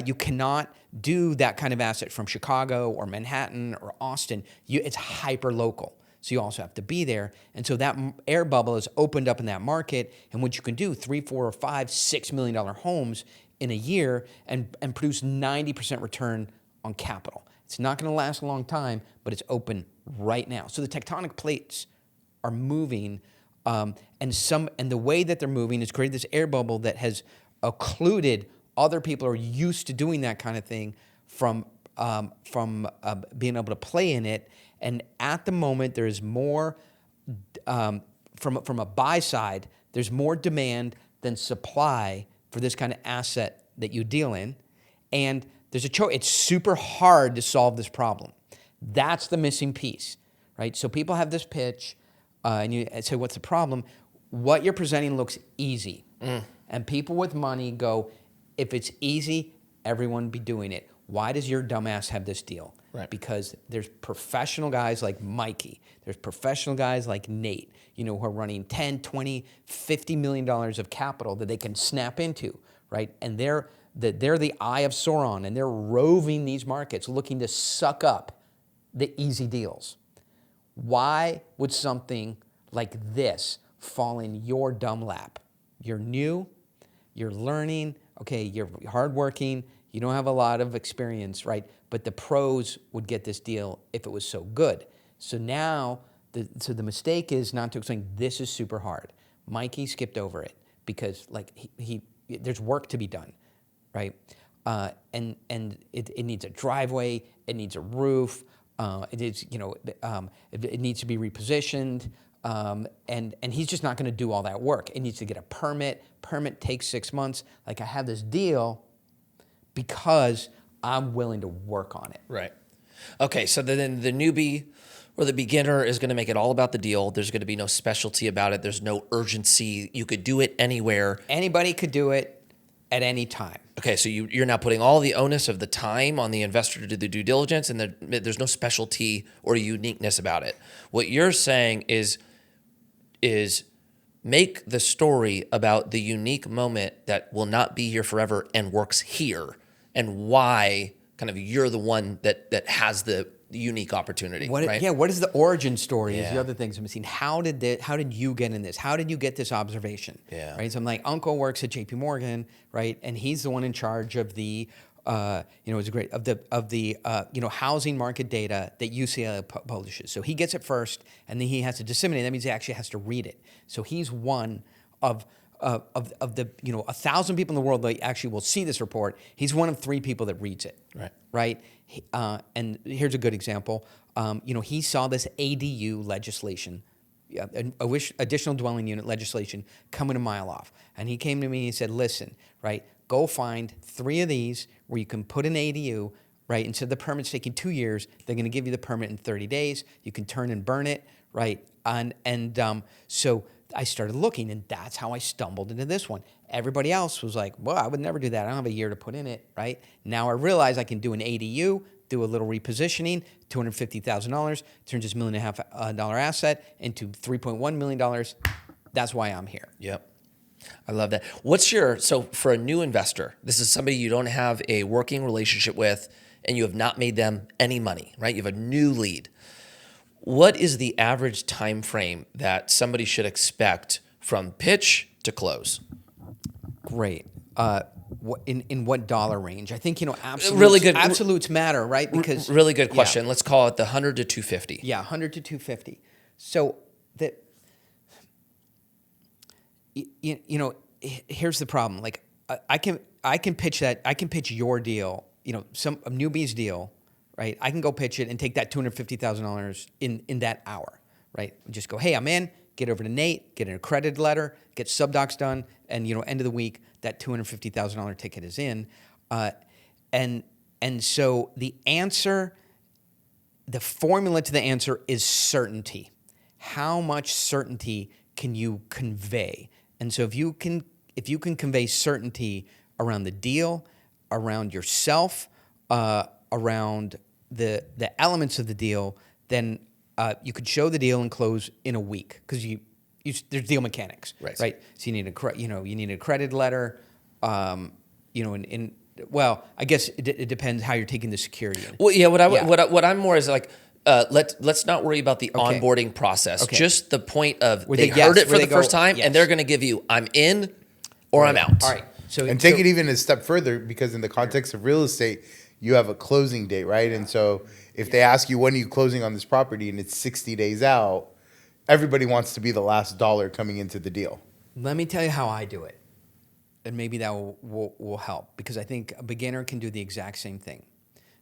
you cannot do that kind of asset from Chicago or Manhattan or Austin. It's hyper local. So you also have to be there. And so that air bubble is opened up in that market. And what you can do, $3, $4, or $5, $6 million homes in a year and produce 90% return on capital. It's not going to last a long time, but it's open right now. So the tectonic plates are moving. And the way that they're moving is created this air bubble that has occluded other people who are used to doing that kind of thing from being able to play in it. And at the moment, there's more from a buy side. There's more demand than supply for this kind of asset that you deal in, and there's a choice. It's super hard to solve this problem. That's the missing piece, right? So people have this pitch, and you say, "What's the problem?" What you're presenting looks easy, and people with money go, "If it's easy, everyone be doing it. Why does your dumbass have this deal?"
Right.
Because there's professional guys like Mikey. There's professional guys like Nate, who are running 10, 20, $50 million of capital that they can snap into, right? And they're the eye of Sauron, and they're roving these markets looking to suck up the easy deals. Why would something like this fall in your dumb lap? You're new, you're learning, okay, you're hardworking, you don't have a lot of experience, right? But the pros would get this deal if it was so good. So now, the mistake is not to explain, this is super hard. Mikey skipped over it because there's work to be done, right? And it needs a driveway, it needs a roof, it needs to be repositioned, and he's just not going to do all that work. It needs to get a permit. Permit takes 6 months. Like, I have this deal because I'm willing to work on it.
Right. Okay, so then the newbie or the beginner is going to make it all about the deal. There's going to be no specialty about it. There's no urgency. You could do it anywhere.
Anybody could do it at any time.
Okay, so you're now putting all the onus of the time on the investor to do the due diligence, and there's no specialty or uniqueness about it. What you're saying is make the story about the unique moment that will not be here forever and works here, and why kind of you're the one that has the unique opportunity, right?
Yeah, what is the origin story is
Yeah.
the other things I'm seeing. How did you get in this? How did you get this observation?
Yeah.
Right. So I'm like, Uncle works at JP Morgan, right? And he's the one in charge of the it's great of the housing market data that UCLA publishes. So he gets it first, and then he has to disseminate. That means he actually has to read it. So he's one of the 1,000 people in the world that actually will see this report. He's one of 3 people that reads it. Right. And here's a good example. He saw this ADU legislation, additional dwelling unit legislation, coming to Michalov, and he came to me and he said, "Listen, right, go find 3 of these where you can put an ADU." Right, instead of the permit's taking 2 years, they're going to give you the permit in 30 days. You can turn and burn it, right? So I started looking, and that's how I stumbled into this one. Everybody else was like, well, I would never do that. I don't have a year to put in it, right? Now I realize I can do an ADU, do a little repositioning, $250,000, turns this $1.5 million asset into $3.1 million. That's why I'm here.
Yep. I love that. So for a new investor, this is somebody you don't have a working relationship with, and you have not made them any money, right? You have a new lead. What is the average time frame that somebody should expect from pitch to close?
Great. In what dollar range? I think absolutes,
really good.
Absolutes matter, right? Because
really good question. Let's call it the 100 to 250.
Yeah, 100 to 250. So that here's the problem. Like I can pitch that. I can pitch your deal. Some a newbie's deal. Right, I can go pitch it and take that $250,000 in that hour, right? Just go, hey, I'm in. Get over to Nate, get an accredited letter, get subdocs done, and end of the week that $250,000 ticket is in, and so the answer, the formula to the answer is certainty. How much certainty can you convey? And so if you can convey certainty around the deal, around yourself, around the elements of the deal, then you could show the deal and close in a week because there's deal mechanics, right? So you need you need a credit letter, well, I guess it depends how you're taking the security in.
Well, yeah. What I'm more is like, let's not worry about the onboarding process.
Okay.
Just the point of they heard it for the first time, and they're going to give you, I'm in or I'm out.
All right.
And take it even a step further, because in the context of real estate, you have a closing date, right? And so if they ask you, when are you closing on this property, and it's 60 days out, everybody wants to be the last dollar coming into the deal.
Let me tell you how I do it. And maybe that will help, because I think a beginner can do the exact same thing.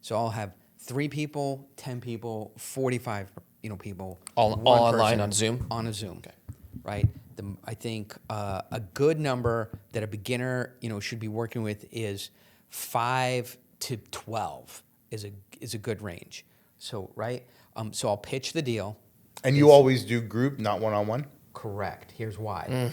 So I'll have 3 people, 10 people, 45 people,
All
one
online
person
on Zoom?
on a Zoom.
Okay.
Right. I think a good number that a beginner should be working with is 5 to 12 is a good range. So right. So I'll pitch the deal.
And you always do group, not one-on-one?
Correct. Here's why.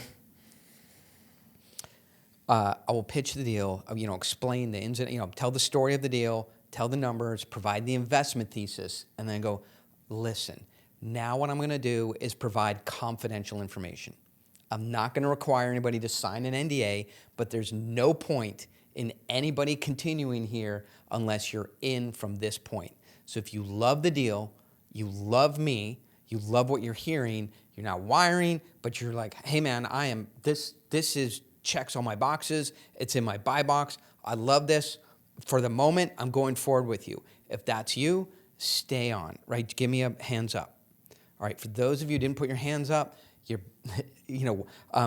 I will pitch the deal, explain the ins and, tell the story of the deal, tell the numbers, provide the investment thesis, and then go, listen, now what I'm going to do is provide confidential information. I'm not going to require anybody to sign an NDA, but there's no point in anybody continuing here unless you're in from this point. So if you love the deal, you love me, you love what you're hearing, you're not wiring, but you're like, hey man, this is checks all my boxes, it's in my buy box, I love this. For the moment, I'm going forward with you. If that's you, stay on, right? Give me a hands up. All right, for those of you who didn't put your hands up,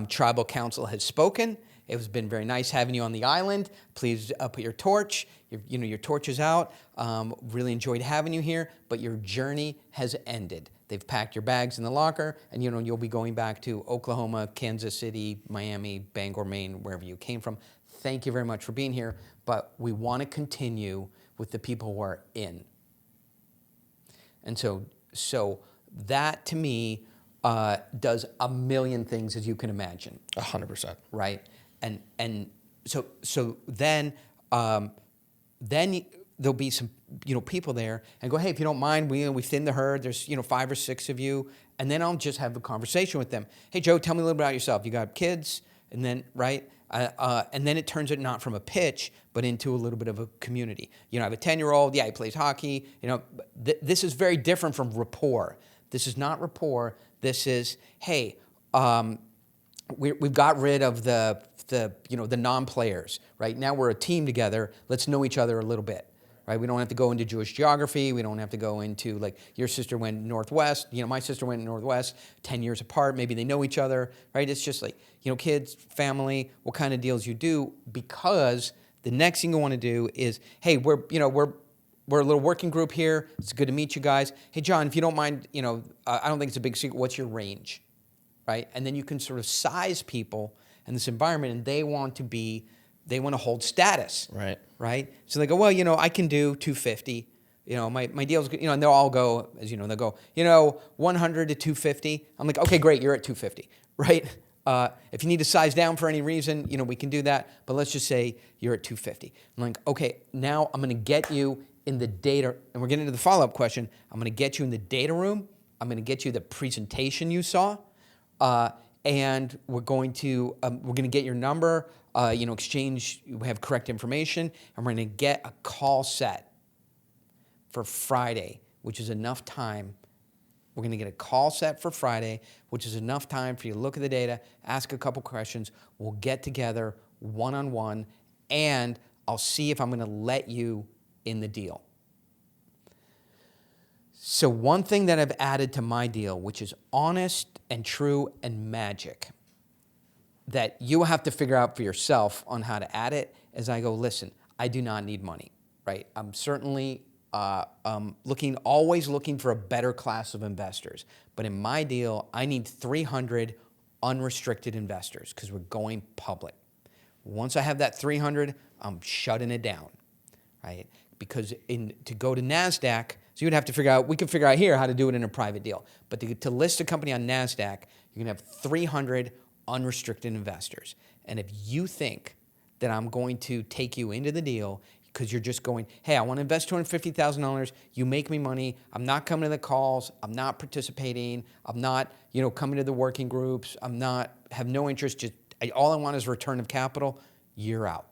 tribal council has spoken. It has been very nice having you on the island. Please put your torch. Your torch is out. Really enjoyed having you here, but your journey has ended. They've packed your bags in the locker, and you'll be going back to Oklahoma, Kansas City, Miami, Bangor, Maine, wherever you came from. Thank you very much for being here, but we want to continue with the people who are in. And so that to me does a million things, as you can imagine.
100%.
Right, and so then there'll be some people there and go, hey, if you don't mind, we thin the herd. There's 5 or 6 of you, and then I'll just have a conversation with them. Hey Joe, tell me a little bit about yourself. You got kids, and then and then it turns it not from a pitch, but into a little bit of a community. I have a 10-year-old. Yeah, he plays hockey. This is very different from rapport. This is not rapport. This is, hey, we've got rid of the non-players. Right now we're a team together. Let's know each other a little bit. Right? We don't have to go into Jewish geography. We don't have to go into, like, your sister went Northwest. My sister went Northwest, 10 years apart. Maybe they know each other. Right? It's just like, kids, family, what kind of deals you do, because the next thing you want to do is, hey, we're a little working group here. It's good to meet you guys. Hey, John, if you don't mind, I don't think it's a big secret. What's your range? Right? And then you can sort of size people in this environment, and they want to hold status.
Right.
Right? So they go, well, I can do 250. My deal's, and they'll all go, as they'll go, 100 to 250. I'm like, okay, great, you're at 250. Right? If you need to size down for any reason, we can do that. But let's just say you're at 250. I'm like, okay, now I'm going to get you in the data, and we're getting into the follow-up question. I'm going to get you in the data room. I'm going to get you the presentation you saw, and we're going to get your number. Exchange. We have correct information, and we're going to get a call set for Friday, which is enough time. We're going to get a call set for Friday, which is enough time for you to look at the data, ask a couple questions. We'll get together one-on-one, and I'll see if I'm going to let you in the deal. So one thing that I've added to my deal, which is honest and true and magic, that you have to figure out for yourself on how to add it, is I go, listen, I do not need money, right? I'm certainly always looking for a better class of investors. But in my deal, I need 300 unrestricted investors because we're going public. Once I have that 300, I'm shutting it down, right? Because to go to NASDAQ, so you'd have to figure out, we can figure out here how to do it in a private deal. But to list a company on NASDAQ, you're going to have 300 unrestricted investors. And if you think that I'm going to take you into the deal because you're just going, hey, I want to invest $250,000, you make me money, I'm not coming to the calls, I'm not participating, I'm not, coming to the working groups, have no interest, all I want is a return of capital, you're out.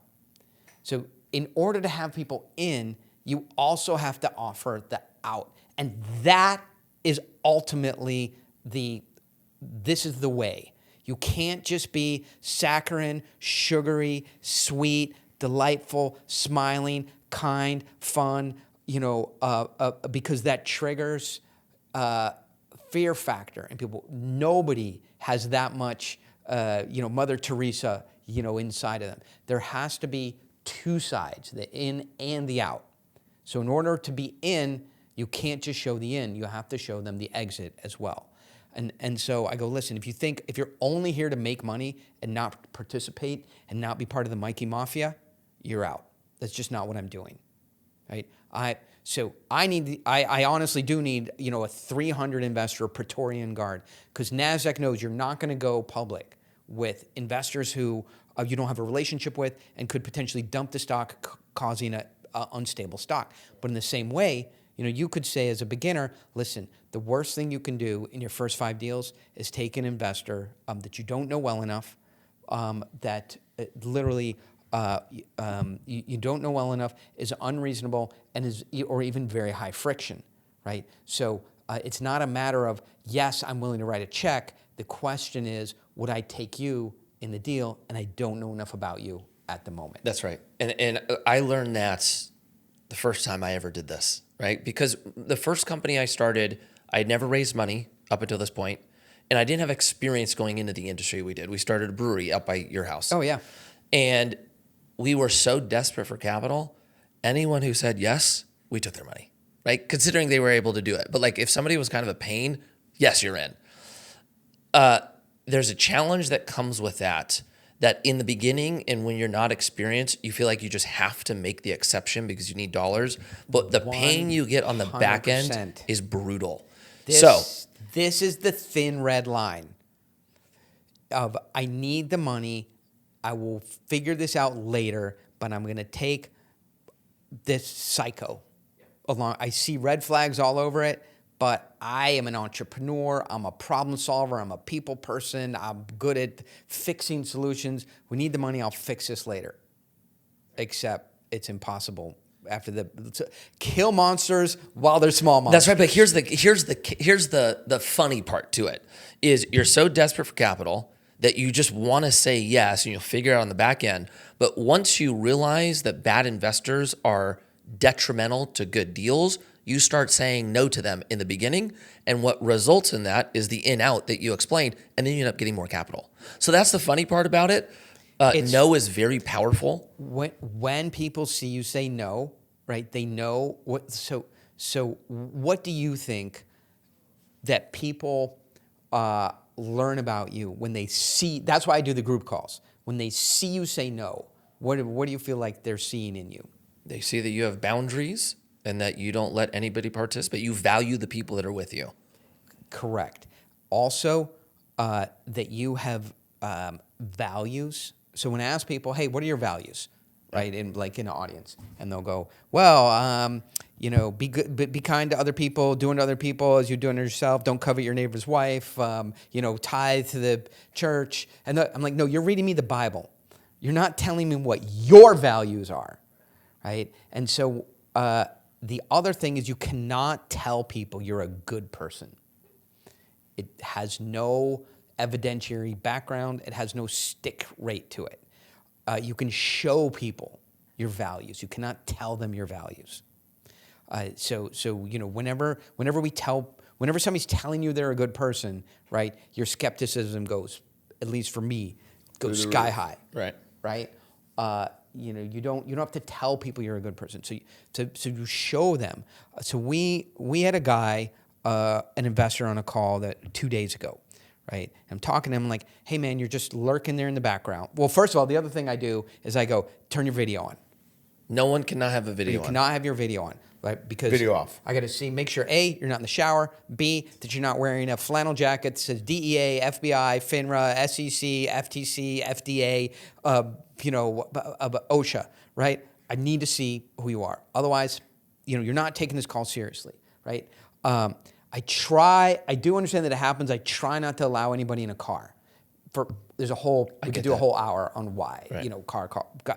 So in order to have people in, you also have to offer the out. And that is ultimately this is the way. You can't just be saccharine, sugary, sweet, delightful, smiling, kind, fun, because that triggers fear factor in people. Nobody has that much, Mother Teresa, inside of them. There has to be two sides, the in and the out. So in order to be in, you can't just show the in. You have to show them the exit as well. And so I go, listen, if you're only here to make money and not participate and not be part of the Mikey Mafia, you're out. That's just not what I'm doing, right? I honestly do need, a 300 investor Praetorian Guard, because NASDAQ knows you're not going to go public with investors who you don't have a relationship with and could potentially dump the stock, causing an unstable stock. But in the same way, you could say as a beginner, listen, the worst thing you can do in your first 5 deals is take an investor that you don't know well enough, that literally you don't know well enough, is unreasonable, and or even very high friction, right? So it's not a matter of, yes, I'm willing to write a check. The question is, would I take you in the deal? And I don't know enough about you at the moment.
That's right. And I learned that the first time I ever did this, right? Because the first company I started, I had never raised money up until this point, and I didn't have experience going into the industry we did. We started a brewery up by your house.
Oh, yeah.
And we were so desperate for capital, anyone who said yes, we took their money, right? Considering they were able to do it. But like if somebody was kind of a pain, yes, you're in. There's a challenge that comes with that in the beginning and when you're not experienced, you feel like you just have to make the exception because you need dollars. But the pain you get on the back end is brutal.
This is the thin red line of, I need the money. I will figure this out later, but I'm going to take this psycho along. I see red flags all over it, but I am an entrepreneur. I'm a problem solver. I'm a people person. I'm good at fixing solutions. We need the money. I'll fix this later. Except it's impossible after to kill monsters while they're small monsters.
That's right. But here's the funny part to it is you're so desperate for capital that you just want to say yes and you'll figure it out on the back end. But once you realize that bad investors are detrimental to good deals, you start saying no to them in the beginning. And what results in that is the in out that you explained, and then you end up getting more capital. So that's the funny part about it. No is very powerful.
When people see you say no, right, they know what. So what do you think that people learn about you when they see? That's why I do the group calls. When they see you say no, what do you feel like they're seeing in you?
They see that you have boundaries and that you don't let anybody participate. You value the people that are with you.
Correct. Also, that you have values. So when I ask people, hey, what are your values? Right, in an audience, and they'll go, well, be good, be kind to other people, do unto other people as you're doing to yourself. Don't covet your neighbor's wife. Tithe to the church. And I'm like, no, you're reading me the Bible. You're not telling me what your values are, right? And so the other thing is you cannot tell people you're a good person. It has no evidentiary background. It has no stick rate to it. You can show people your values. You cannot tell them your values. Whenever somebody's telling you they're a good person, right, your skepticism goes, at least for me, goes sky high.
Right.
Right. You don't have to tell people you're a good person. So you show them. So we had a guy, an investor, on a call 2 days ago. Right. I'm talking to him like, hey, man, you're just lurking there in the background. Well, first of all, the other thing I do is I go, turn your video on.
No one cannot have a video on.
You cannot have your video on, right? Because
Video off.
I got to see, make sure, A, you're not in the shower, B, that you're not wearing a flannel jacket that says DEA, FBI, FINRA, SEC, FTC, FDA, OSHA, right? I need to see who you are. Otherwise, you're not taking this call seriously, right? I do understand that it happens. I try not to allow anybody in a car. We could do a whole hour on why, right.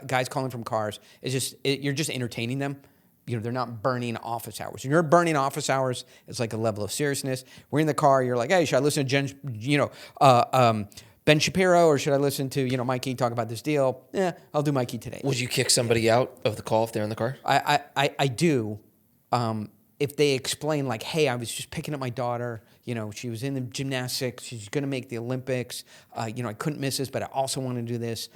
Guys calling from cars. You're just entertaining them. They're not burning office hours. When you're burning office hours, it's like a level of seriousness. We're in the car. You're like, hey, should I listen to Ben Shapiro, or should I listen to Mikey talk about this deal? Yeah, I'll do Mikey today.
Would you kick somebody out of the call if they're in the car?
I do. If they explain like, hey, I was just picking up my daughter, she was in the gymnastics, she's going to make the Olympics, I couldn't miss this, but I also want to do this,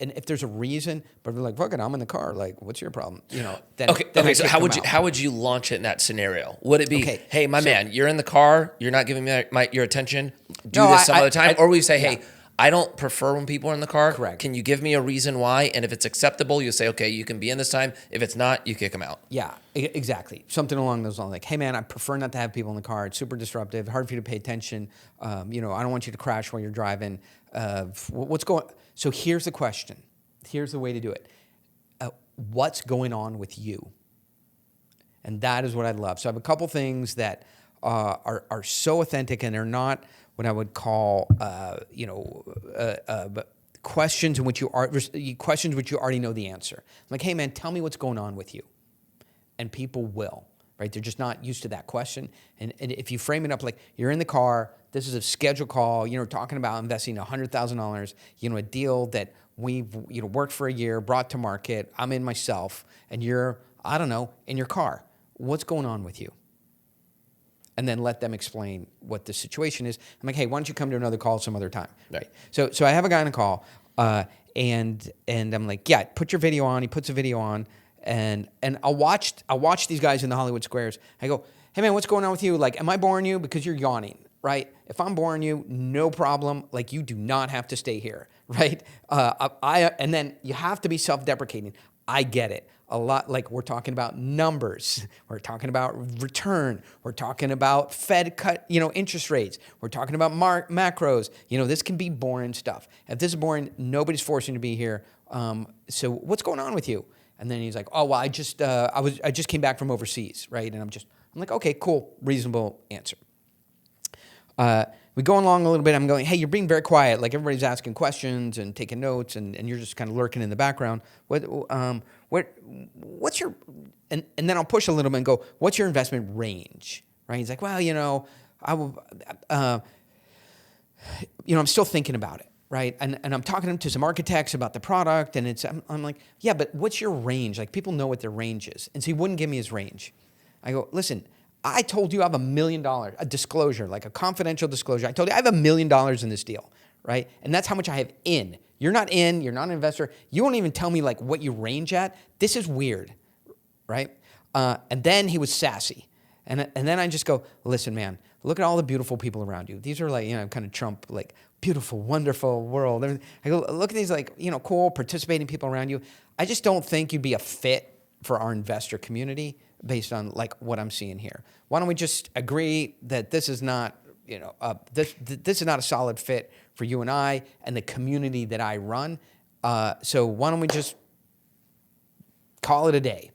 and if there's a reason, but they're like, fuck it, I'm in the car. Like, what's your problem? Then
Okay.
then I
So
kick
how
them
would you
out.
how would you launch it in that scenario? Would it be,
Okay,
hey, my man, you're in the car, you're not giving me your attention. Do
No,
this some other time, or will you say,
yeah.
hey, I don't prefer when people are in the car.
Correct.
Can you give me a reason why? And if it's acceptable, you say, okay, you can be in this time. If it's not, you kick them out.
Yeah, exactly. Something along those lines. Like, hey, man, I prefer not to have people in the car. It's super disruptive, hard for you to pay attention. I don't want you to crash while you're driving. What's going? So here's the question. Here's the way to do it. What's going on with you? And that is what I love. So I have a couple things that are so authentic, and they're not what I would call, questions in which you already know the answer. I'm like, hey, man, tell me what's going on with you. And people will, right? They're just not used to that question. And if you frame it up like you're in the car, this is a scheduled call, talking about investing $100,000, a deal that we've, worked for a year, brought to market, I'm in myself, and you're, I don't know, in your car. What's going on with you? And then let them explain what the situation is. I'm like, hey, why don't you come to another call some other time? Right. So I have a guy on a call, and I'm like, yeah, put your video on. He puts a video on, and I'll watch these guys in the Hollywood Squares. I go, hey man, what's going on with you? Like, am I boring you? Because you're yawning, right? If I'm boring you, no problem. Like, you do not have to stay here, right? And then you have to be self-deprecating. I get it. A lot, like we're talking about numbers, we're talking about return, we're talking about Fed cut, interest rates, we're talking about macros. This can be boring stuff. If this is boring, nobody's forcing you to be here. So what's going on with you? And then he's like, oh well, I just came back from overseas, right? And I'm like, okay, cool, reasonable answer. We go along a little bit. I'm going, hey, you're being very quiet. Like everybody's asking questions and taking notes, and you're just kind of lurking in the background. What's your? And then I'll push a little bit and go, what's your investment range? Right? He's like, well, I will. I'm still thinking about it. Right? And I'm talking to some architects about the product, and I'm like, yeah, but what's your range? Like people know what their range is, and so he wouldn't give me his range. I go, listen. I told you I have $1 million, a disclosure, like a confidential disclosure. I told you I have $1 million in this deal, right? And that's how much I have in. You're not an investor. You won't even tell me like what you range at. This is weird, right? And then he was sassy. And then I just go, listen, man, look at all the beautiful people around you. These are like, kind of Trump, like beautiful, wonderful world. I go, look at these like, cool, participating people around you. I just don't think you'd be a fit for our investor community based on like what I'm seeing here. Why don't we just agree that this is not, this is not a solid fit for you and I and the community that I run. So why don't we just call it a day?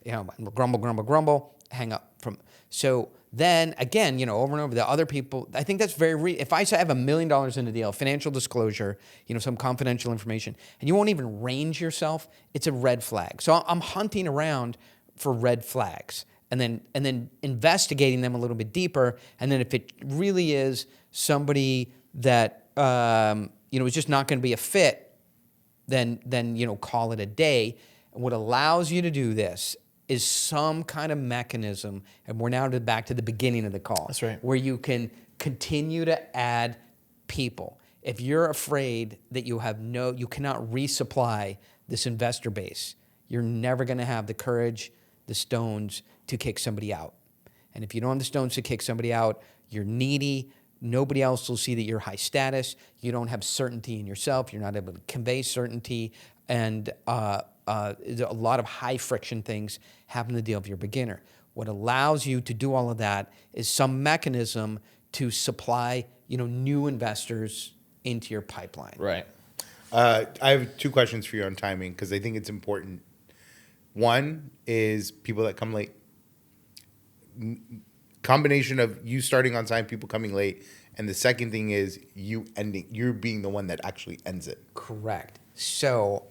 Right. Grumble, hang up from. So then again, over and over, the other people, I think that's very, if I say I have $1 million in the deal, financial disclosure, some confidential information, and you won't even range yourself, it's a red flag. So I'm hunting around for red flags and then investigating them a little bit deeper. And then if it really is somebody that, is just not going to be a fit, then call it a day. And what allows you to do this is some kind of mechanism. And we're now back to the beginning of the call.
That's right.
Where you can continue to add people. If you're afraid that you cannot resupply this investor base, you're never going to have the courage, the stones to kick somebody out. And if you don't have the stones to kick somebody out, you're needy. Nobody else will see that you're high status. You don't have certainty in yourself. You're not able to convey certainty. And a lot of high friction things happen in the deal if you're a beginner. What allows you to do all of that is some mechanism to supply, new investors into your pipeline.
Right.
I have two questions for you on timing because I think it's important. One is people that come late. Combination of you starting on time, people coming late, and the second thing is you being the one that actually ends it.
Correct. So,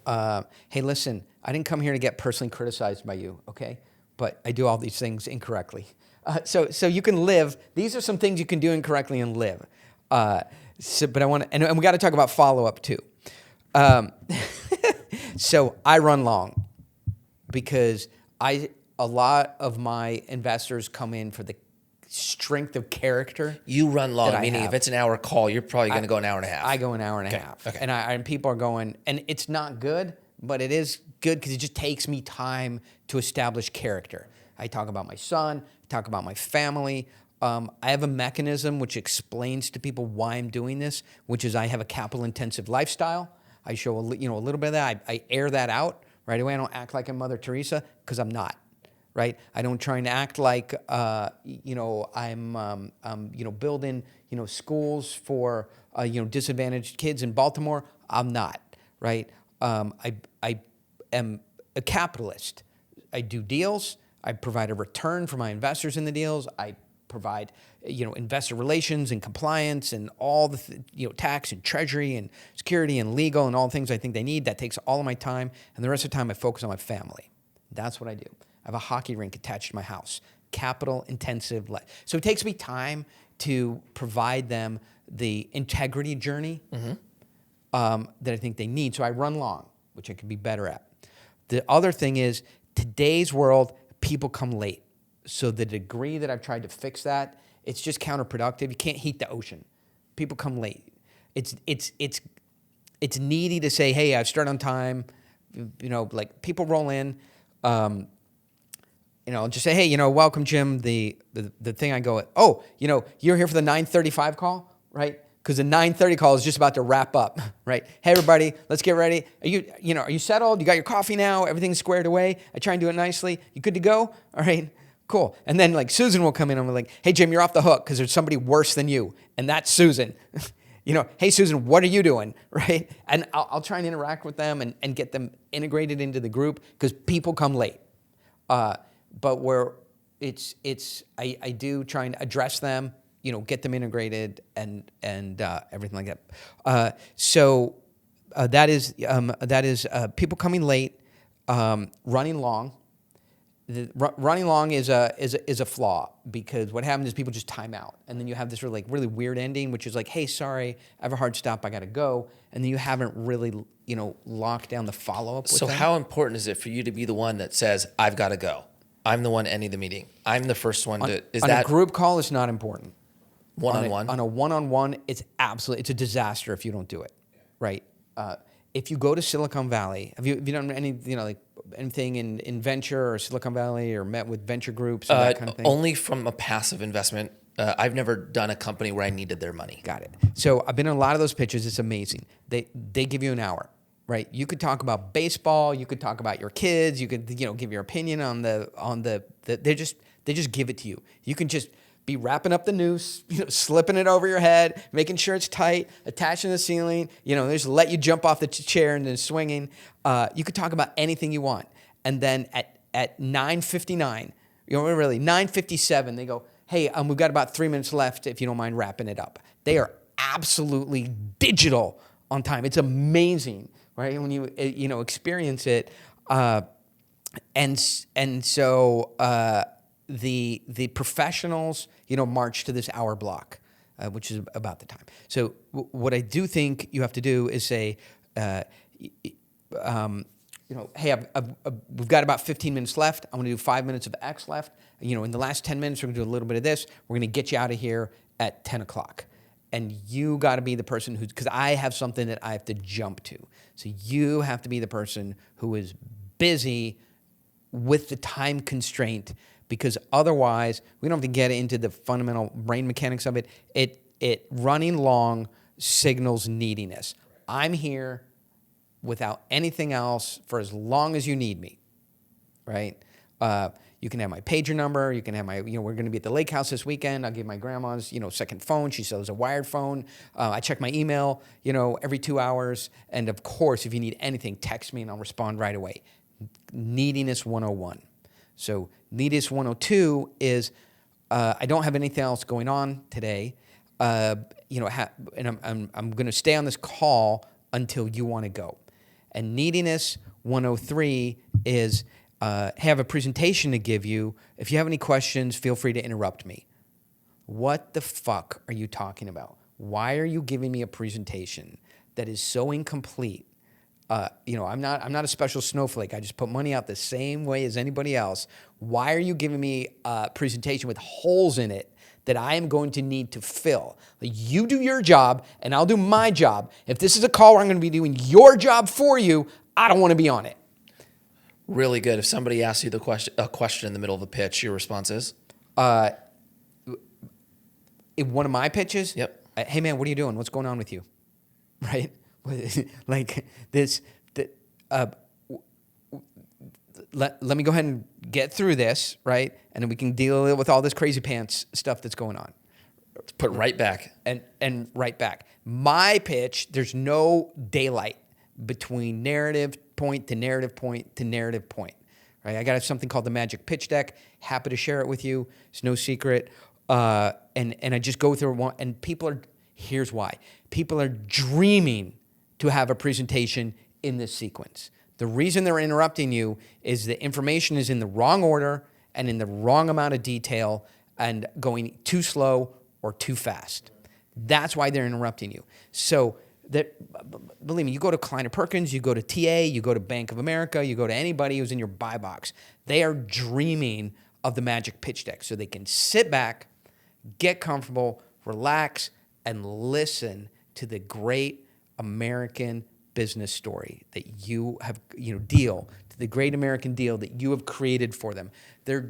hey, listen, I didn't come here to get personally criticized by you, okay? But I do all these things incorrectly. So you can live. These are some things you can do incorrectly and live. But I want to, and we got to talk about follow-up too. So I run long because a lot of my investors come in for the strength of character.
You run long,
that I
meaning
have.
if it's an hour call, you're probably going to go an hour and a half.
I go an hour and a half.
Okay.
And people are going, and it's not good, but it is good because it just takes me time to establish character. I talk about my son, I talk about my family. I have a mechanism which explains to people why I'm doing this, which is I have a capital-intensive lifestyle. I show a little bit of that. I air that out right away. I don't act like I'm Mother Teresa because I'm not. Right? I don't try and act like I'm building schools for disadvantaged kids in Baltimore. I'm not. Right? I am a capitalist. I do deals. I provide a return for my investors in the deals. I provide investor relations and compliance and all the tax and treasury and security and legal and all the things I think they need. That takes all of my time, and the rest of the time I focus on my family. That's what I do. I have a hockey rink attached to my house. Capital intensive life. So it takes me time to provide them the integrity journey that I think they need. So I run long, which I can be better at. The other thing is today's world, people come late. So the degree that I've tried to fix that, it's just counterproductive. You can't heat the ocean. People come late. It's needy to say, hey, I start on time. Like people roll in. Just say, hey, welcome, Jim. The thing I go, you're here for the 9:35 call, right? Because the 9:30 call is just about to wrap up, right? Hey, everybody, let's get ready. Are you settled? You got your coffee now? Everything's squared away? I try and do it nicely. You good to go? All right, cool. And then Susan will come in and we're like, hey, Jim, you're off the hook because there's somebody worse than you, and that's Susan. Hey, Susan, what are you doing, right? And I'll try and interact with them and get them integrated into the group because people come late. But where I do try and address them, get them integrated and everything like that. So that is people coming late, running long. Running long is a flaw because what happens is people just time out, and then you have this really weird ending, which is like, hey, sorry, I have a hard stop, I got to go, and then you haven't really locked down the follow up.
So how important is it for you to be the one that says I've got to go? I'm the one ending the meeting. I'm the first one to.
On a group call, it's not important.
One-on-one?
On a one-on-one, it's a disaster if you don't do it, right? If you go to Silicon Valley, have you done anything in venture or Silicon Valley or met with venture groups or that kind of thing?
Only from a passive investment. I've never done a company where I needed their money.
Got it. So I've been in a lot of those pitches. It's amazing. They give you an hour. Right, you could talk about baseball. You could talk about your kids. You could, give your opinion on the. They just give it to you. You can just be wrapping up the noose, slipping it over your head, making sure it's tight, attaching to the ceiling. They just let you jump off the chair and then swinging. You could talk about anything you want, and then at 9:59, really 9:57, they go, hey, we've got about 3 minutes left. If you don't mind wrapping it up, they are absolutely digital on time. It's amazing. Right, when you experience it, and so the professionals march to this hour block, which is about the time. So what I do think you have to do is say, hey, we've got about 15 minutes left. I'm going to do 5 minutes of X left. In the last 10 minutes, we're going to do a little bit of this. We're going to get you out of here at 10 o'clock. And you got to be the person because I have something that I have to jump to. So you have to be the person who is busy with the time constraint, because otherwise we don't have to get into the fundamental brain mechanics of it. It running long signals neediness. I'm here without anything else for as long as you need me, right? You can have my pager number. You can have my, we're going to be at the lake house this weekend. I'll give my grandma's, second phone. She sells a wired phone. I check my email, every 2 hours. And of course, if you need anything, text me and I'll respond right away. Neediness 101. So neediness 102 is, I don't have anything else going on today. And I'm going to stay on this call until you want to go. And neediness 103 is, have a presentation to give you. If you have any questions, feel free to interrupt me. What the fuck are you talking about? Why are you giving me a presentation that is so incomplete I'm not a special snowflake. I just put money out the same way as anybody else. Why are you giving me a presentation with holes in it that I am going to need to fill? Like, you do your job and I'll do my job. If this is a call where I'm going to be doing your job for you, I don't want to be on it.
Really good. If somebody asks you a question in the middle of a pitch, your response is?
In one of my pitches,
Yep.
Hey man, what are you doing? What's going on with you? Right? Like this. Let me go ahead and get through this, right? And then we can deal with all this crazy pants stuff that's going on.
Put right back.
And right back. My pitch, there's no daylight between narrative point to narrative point to narrative point. Right? I got something called the Magic Pitch Deck. Happy to share it with you. It's no secret. And I just go through one, and here's why. People are dreaming to have a presentation in this sequence. The reason they're interrupting you is the information is in the wrong order and in the wrong amount of detail and going too slow or too fast. That's why they're interrupting you. So believe me, you go to Kleiner Perkins, you go to TA, you go to Bank of America, you go to anybody who's in your buy box. They are dreaming of the Magic Pitch Deck so they can sit back, get comfortable, relax, and listen to the great American business story that you have, deal, to the great American deal that you have created for them. Do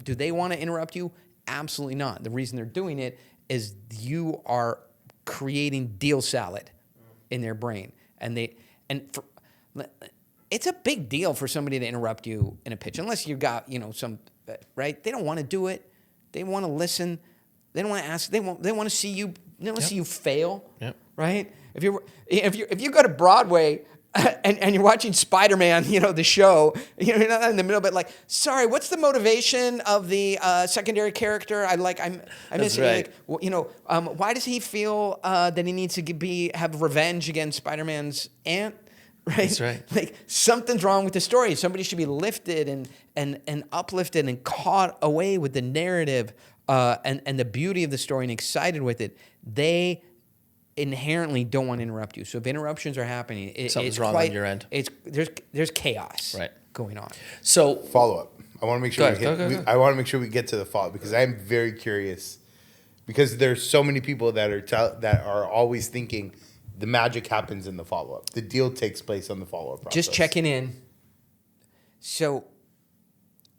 they want to interrupt you? Absolutely not. The reason they're doing it is you are creating deal salad in their brain. It's a big deal for somebody to interrupt you in a pitch, unless you got, right? They don't want to do it. They want to listen. They don't want to ask. They want to see you. They want to see you fail.
Yep.
Right? If you go to Broadway and you're watching Spider-Man, the show, you're not in the middle, but like, sorry, what's the motivation of the secondary character? I miss
right.
it. Like, why does he feel that he needs to have revenge against Spider-Man's aunt? Right?
That's right.
Like, something's wrong with the story. Somebody should be lifted and uplifted and caught away with the narrative and the beauty of the story and excited with it. They inherently don't want to interrupt you. So if interruptions are happening,
something's wrong on your end.
There's chaos going on.
So
Follow up. I want to make sure
Go.
I want to make sure we get to the follow up because I'm very curious because there's so many people that are always thinking the magic happens in the follow up. The deal takes place on the follow up process.
Just checking in. So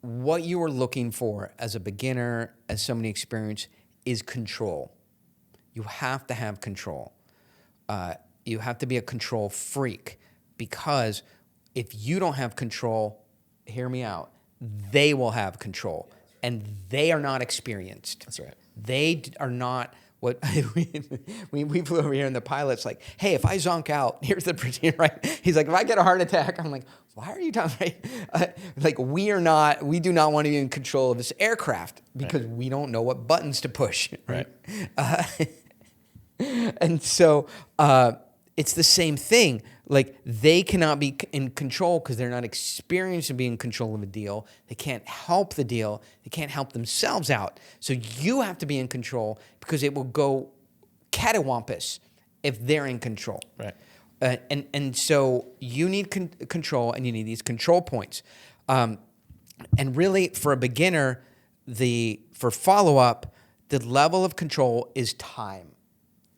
what you are looking for as a beginner, as somebody experienced, is control. You have to have control. You have to be a control freak because if you don't have control, hear me out, they will have control. And they are not experienced.
That's right.
They are not what we flew over here and the pilot's like, hey, if I zonk out, here's the routine, right? He's like, if I get a heart attack, I'm like, why are you talking, right? We do not want to be in control of this aircraft because we don't know what buttons to push, right? And so it's the same thing. Like, they cannot be in control because they're not experienced in being in control of a deal. They can't help the deal. They can't help themselves out. So you have to be in control because it will go cattywampus if they're in control.
Right.
And so you need control, and you need these control points. And really, for a beginner, for follow-up, the level of control is time.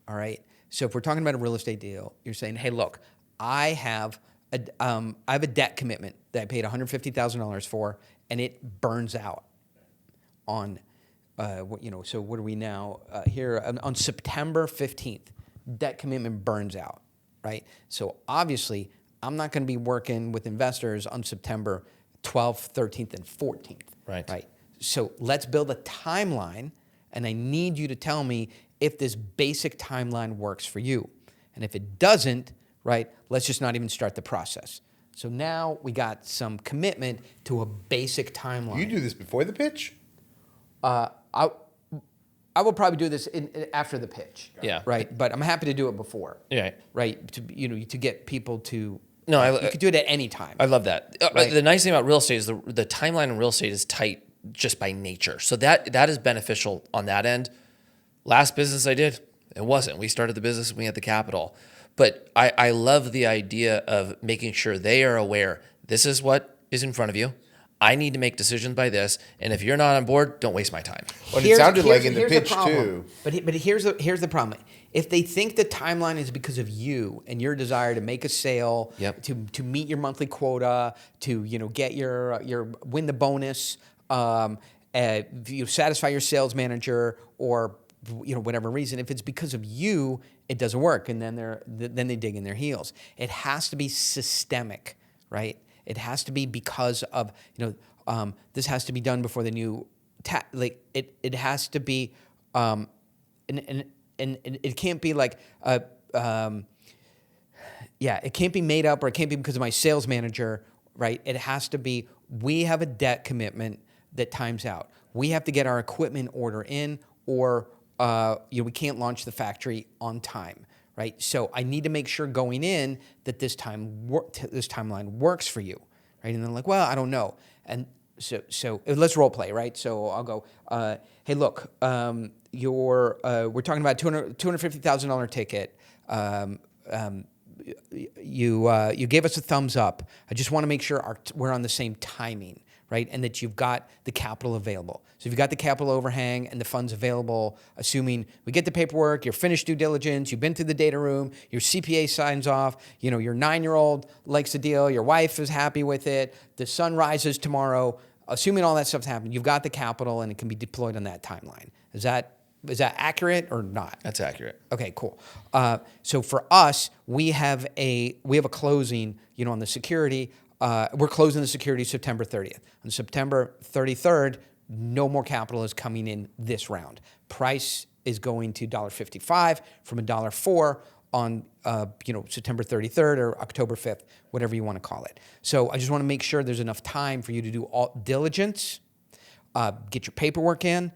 All right? So if we're talking about a real estate deal, you're saying, hey, look, I have a debt commitment that I paid $150,000 for, and it burns out on, so what are we now here? On September 15th, debt commitment burns out, right? So obviously, I'm not going to be working with investors on September 12th, 13th, and 14th.
Right.
So let's build a timeline, and I need you to tell me if this basic timeline works for you. And if it doesn't, right, let's just not even start the process. So now we got some commitment to a basic timeline.
You do this before the pitch?
I will probably do this after the pitch.
Yeah.
Right, but I'm happy to do it before.
Yeah.
Right, to get people to.
No,
you could do it at any time.
I love that.
Right.
The nice thing about real estate is the timeline in real estate is tight just by nature. So that is beneficial on that end. Last business I did, it wasn't. We started the business, we had the capital. But I love the idea of making sure they are aware this is what is in front of you. I need to make decisions by this, and if you're not on board, don't waste my time.
Well, it sounded like in the pitch
problem.
too.
But here's the problem. If they think the timeline is because of you and your desire to make a sale,
Yep.
to meet your monthly quota, to get your win the bonus, satisfy your sales manager, or whatever reason, if it's because of you, it doesn't work, and then they dig in their heels. It has to be systemic, right? It has to be because of this has to be done before the new it has to be and it can't be like it can't be made up, or it can't be because of my sales manager, right? It has to be, we have a debt commitment that times out. We have to get our equipment order in, or we can't launch the factory on time. Right, so I need to make sure going in that this timeline works for you, right? And they're like, well, I don't know, and so let's role play, right? So I'll go, hey, look, we're talking about $250,000 ticket. You gave us a thumbs up. I just want to make sure we're on the same timing, right? And that you've got the capital available. So if you've got the capital overhang and the funds available, assuming we get the paperwork, you're finished due diligence, you've been through the data room, your CPA signs off, your 9-year-old likes the deal, your wife is happy with it, the sun rises tomorrow, assuming all that stuff's happened, you've got the capital and it can be deployed on that timeline. Is that accurate or not?
That's accurate.
Okay, cool. So for us, we have a closing, on the security. We're closing the security September 30th. On September 33rd, no more capital is coming in this round. Price is going to $1.55 from $1.04 on September 33rd or October 5th, whatever you want to call it. So I just want to make sure there's enough time for you to do all diligence, get your paperwork in.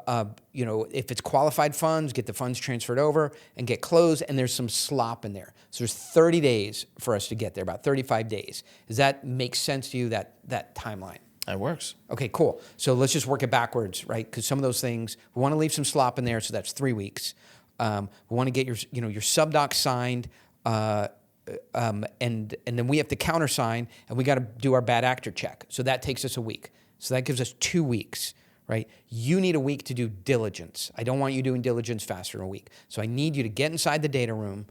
If it's qualified funds, get the funds transferred over and get closed, and there's some slop in there. So there's 30 days for us to get there, about 35 days. Does that make sense to you, that timeline?
That works.
Okay, cool. So let's just work it backwards, right? Because some of those things, we want to leave some slop in there, so that's 3 weeks. We want to get your subdoc signed, and then we have to countersign, and we got to do our bad actor check. So that takes us a week. So that gives us 2 weeks. Right? You need a week to do diligence. I don't want you doing diligence faster than a week. So I need you to get inside the data room.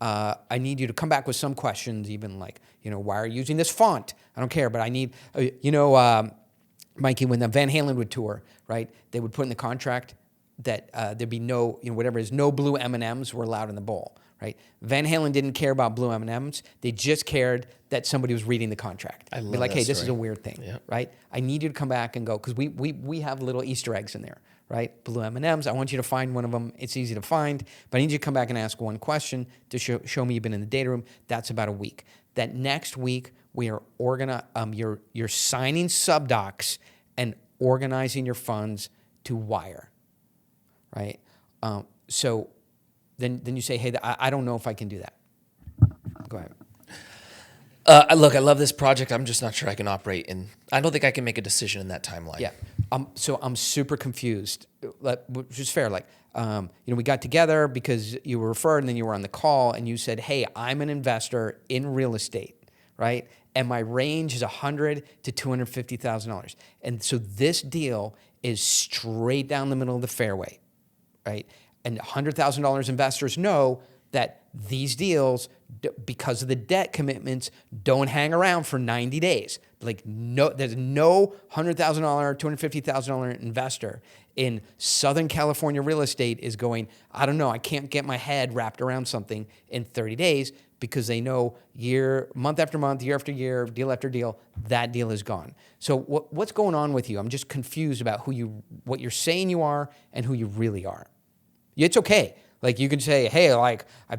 I need you to come back with some questions, even like, why are you using this font? I don't care, but I need, Mikey, when the Van Halen would tour, right? They would put in the contract that there'd be no, whatever it is, no blue M&Ms were allowed in the bowl, right? Van Halen didn't care about blue M&Ms. They just cared that somebody was reading the contract.
I love
be like,
that
hey, this is
story.
a weird thing,
Yep.
right? I need you to come back and go, because we have little Easter eggs in there, right? Blue M&Ms. I want you to find one of them. It's easy to find, but I need you to come back and ask one question to show me you've been in the data room. That's about a week. That next week, we are you're signing subdocs and organizing your funds to wire, right? So then you say, hey, I don't know if I can do that. Go ahead.
Look, I love this project. I'm just not sure I can operate I don't think I can make a decision in that timeline.
Yeah. So I'm super confused, which is fair. Like, we got together because you were referred, and then you were on the call, and you said, hey, I'm an investor in real estate, right? And my range is $100,000 to $250,000. And so this deal is straight down the middle of the fairway, right? And $100,000 investors know that these deals, because of the debt commitments, don't hang around for 90 days. There's no $100,000, $250,000 investor in Southern California real estate is going, I don't know, I can't get my head wrapped around something in 30 days, because they know month after month, year after year, deal after deal, that deal is gone. So what's going on with you? I'm just confused about what you're saying you are and who you really are. It's okay. Like, you can say, hey, like, I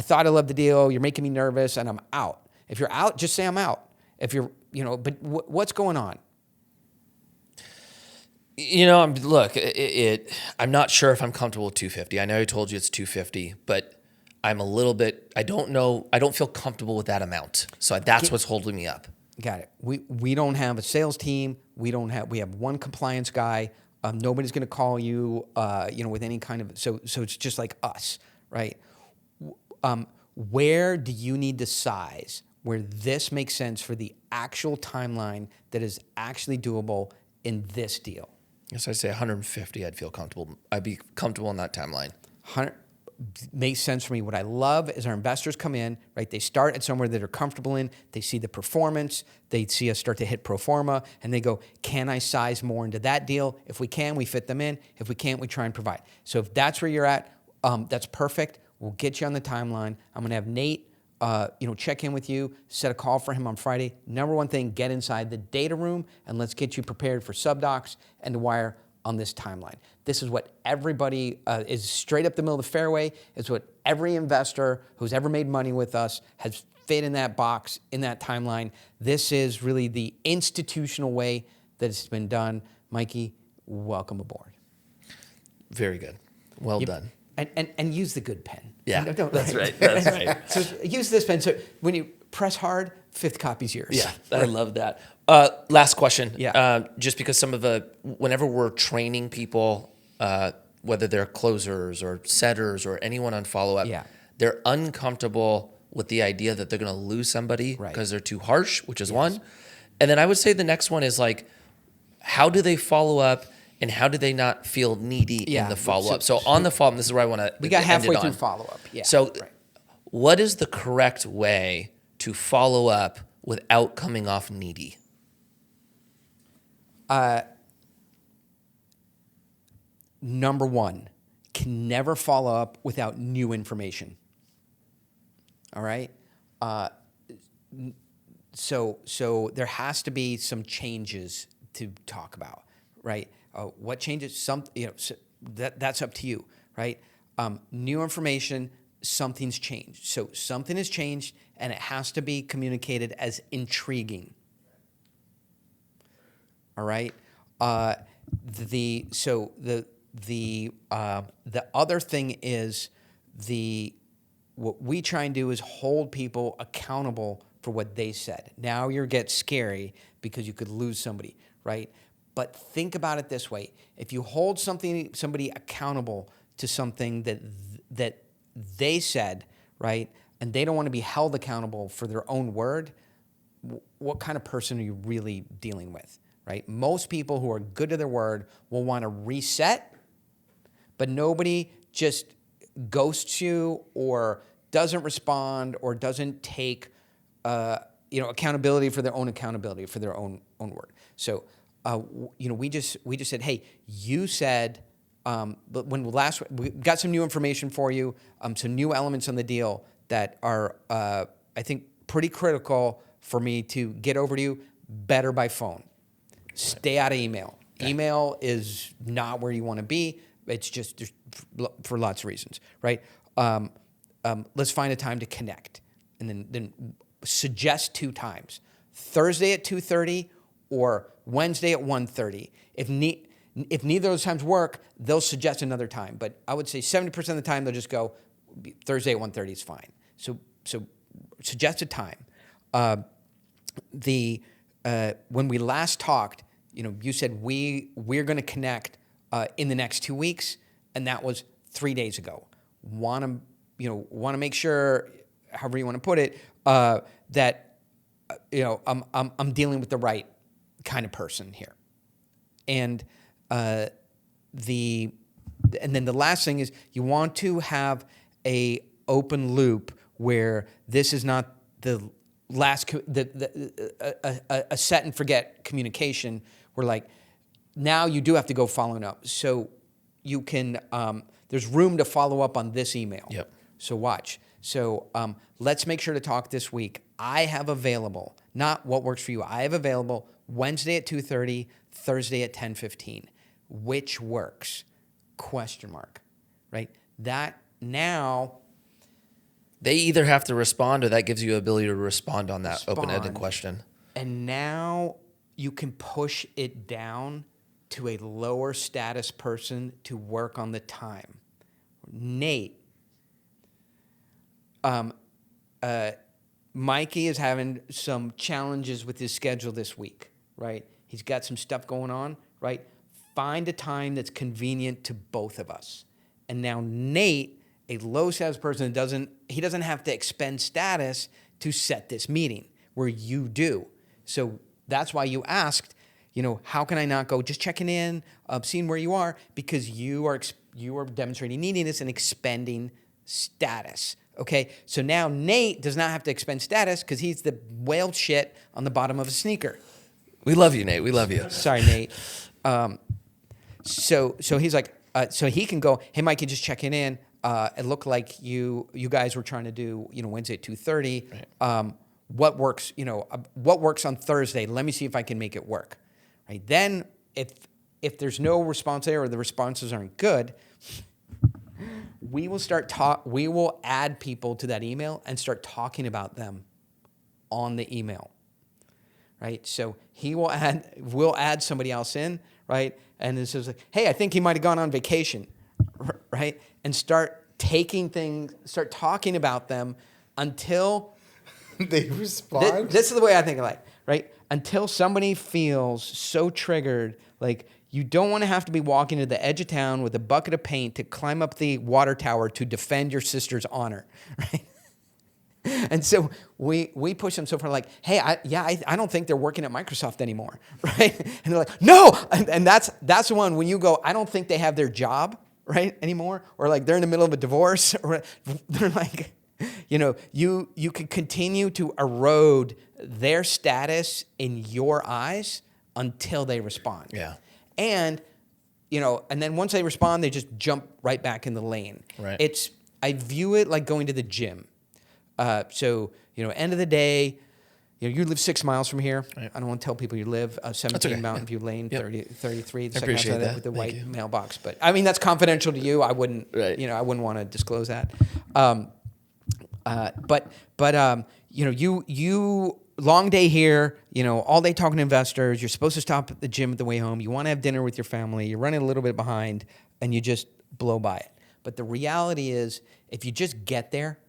thought I loved the deal. You're making me nervous, and I'm out. If you're out, just say I'm out. If you're, but what's going on?
I'm not sure if I'm comfortable with 250. I know I told you it's 250, but I'm a little bit, I don't know, I don't feel comfortable with that amount. So that's what's holding me up.
Got it. We don't have a sales team. We have one compliance guy. Nobody's going to call you, with any kind of, so it's just like us, right? where do you need to size where this makes sense for the actual timeline that is actually doable in this deal?
Yes, I'd say 150. I'd feel comfortable. I'd be comfortable in that timeline.
100 makes sense for me. What I love is our investors come in, right? They start at somewhere that they're comfortable in. They see the performance. They see us start to hit pro forma, and they go, can I size more into that deal? If we can, we fit them in. If we can't, we try and provide. So if that's where you're at, that's perfect. We'll get you on the timeline. I'm going to have Nate check in with you, set a call for him on Friday. Number one thing, get inside the data room, and let's get you prepared for subdocs and the wire on this timeline. This is what everybody is straight up the middle of the fairway. It's what every investor who's ever made money with us has fit in that box, in that timeline. This is really the institutional way that it's been done. Mikey, welcome aboard.
Very good. Well done.
And use the good pen.
Yeah, that's right. That's right.
So use this pen. So when you press hard, fifth copy's yours.
Yeah, I love that. Last question.
Yeah.
Just because whenever we're training people, whether they're closers or setters or anyone on follow-up, they're uncomfortable with the idea that they're going to lose somebody because they're too harsh, which is one. And then I would say the next one is like, how do they follow up? And how do they not feel needy in the follow-up? So on the follow-up, this is where I want to
We got halfway through follow-up. Yeah.
So what is the correct way to follow up without coming off needy?
Number one, can never follow up without new information. All right? So there has to be some changes to talk about, right? What changes? That's up to you, right? New information, something's changed. So something has changed, and it has to be communicated as intriguing. All right. The other thing is what we try and do is hold people accountable for what they said. Now you get scary because you could lose somebody, right? But think about it this way: if you hold somebody accountable to something that they said, right, and they don't want to be held accountable for their own word, what kind of person are you really dealing with, right? Most people who are good to their word will want to reset, but nobody just ghosts you or doesn't respond or doesn't take accountability for their own word. So. We just said, hey, you said, but when we got some new information for you, some new elements on the deal that are, I think, pretty critical for me to get over to you better by phone. Stay out of email. Okay. Email is not where you want to be. It's just for lots of reasons, right? Let's find a time to connect, and then suggest 2 times: Thursday at 2:30 or Wednesday at 1:30. If neither of those times work, they'll suggest another time. But I would say 70% of the time they'll just go Thursday at 1:30 is fine. So suggest a time. When we last talked, you said we're going to connect in the next 2 weeks, and that was 3 days ago. Want to make sure, however you want to put it, that I'm dealing with the right kind of person here. And then the last thing is you want to have a open loop where this is not the last a set and forget communication where like now you do have to go following up. So you can there's room to follow up on this email.
Yep.
So watch. So let's make sure to talk this week. I have available, not what works for you. I have available Wednesday at 2:30, Thursday at 10:15. Which works? ? Right? That now
they either have to respond or that gives you the ability to respond on that open-ended question.
And now you can push it down to a lower status person to work on the time. Nate, Mikey is having some challenges with his schedule this week, right? He's got some stuff going on, right? Find a time that's convenient to both of us. And now Nate A low salesperson doesn't have to expend status to set this meeting, where you do. So that's why you asked, how can I not go just checking in, seeing where you are, because you are demonstrating neediness and expending status. Okay, so now Nate does not have to expend status because he's the whale shit on the bottom of a sneaker.
We love you, Nate. We love you.
Sorry, Nate. So he's like, so he can go, hey, Mikey, just checking in. It looked like you guys were trying to do, Wednesday at 2:30.
Right.
What works, what works on Thursday? Let me see if I can make it work. Right. Then if there's no response there or the responses aren't good, we will add people to that email and start talking about them on the email. Right. So we'll add somebody else in, right? And it says, hey, I think he might have gone on vacation, right? And start talking about them until
they respond.
This is the way I think of it, right? Until somebody feels so triggered, like you don't want to have to be walking to the edge of town with a bucket of paint to climb up the water tower to defend your sister's honor, right? And so we push them so far, like, hey, I don't think they're working at Microsoft anymore, right? And they're like, no, and that's the one when you go, I don't think they have their job, right, anymore, or like they're in the middle of a divorce, or they're like, you can continue to erode their status in your eyes until they respond.
Yeah.
And and then once they respond, they just jump right back in the lane.
Right.
I view it like going to the gym. So, end of the day, you live 6 miles from here.
Right.
I don't want to tell people you live 17
okay.
Mountain View Lane,
Yep.
33, the
I
second
appreciate
outside
that.
with the
Thank
white
you.
mailbox. But I mean, that's confidential to you. I wouldn't,
Right.
I wouldn't want to disclose that. You long day here, all day talking to investors. You're supposed to stop at the gym at the way home. You want to have dinner with your family. You're running a little bit behind, and you just blow by it. But the reality is, if you just get there,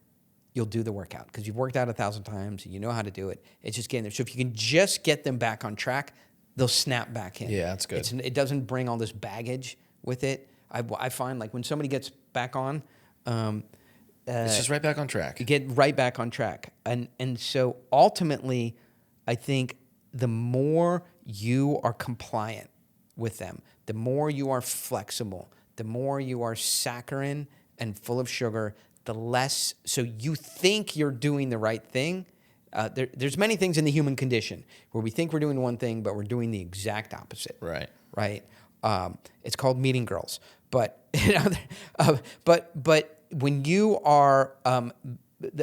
you'll do the workout because you've worked out 1,000 times and you know how to do it. It's just getting there. So if you can just get them back on track, they'll snap back in.
Yeah, that's good.
It doesn't bring all this baggage with it. I find like when somebody gets back on,
It's just right back on track.
you get right back on track. And so ultimately, I think the more you are compliant with them, the more you are flexible, the more you are saccharine and full of sugar, the less, so you think you're doing the right thing. There's many things in the human condition where we think we're doing one thing, but we're doing the exact opposite.
Right.
Right. It's called meeting girls. But but when you are,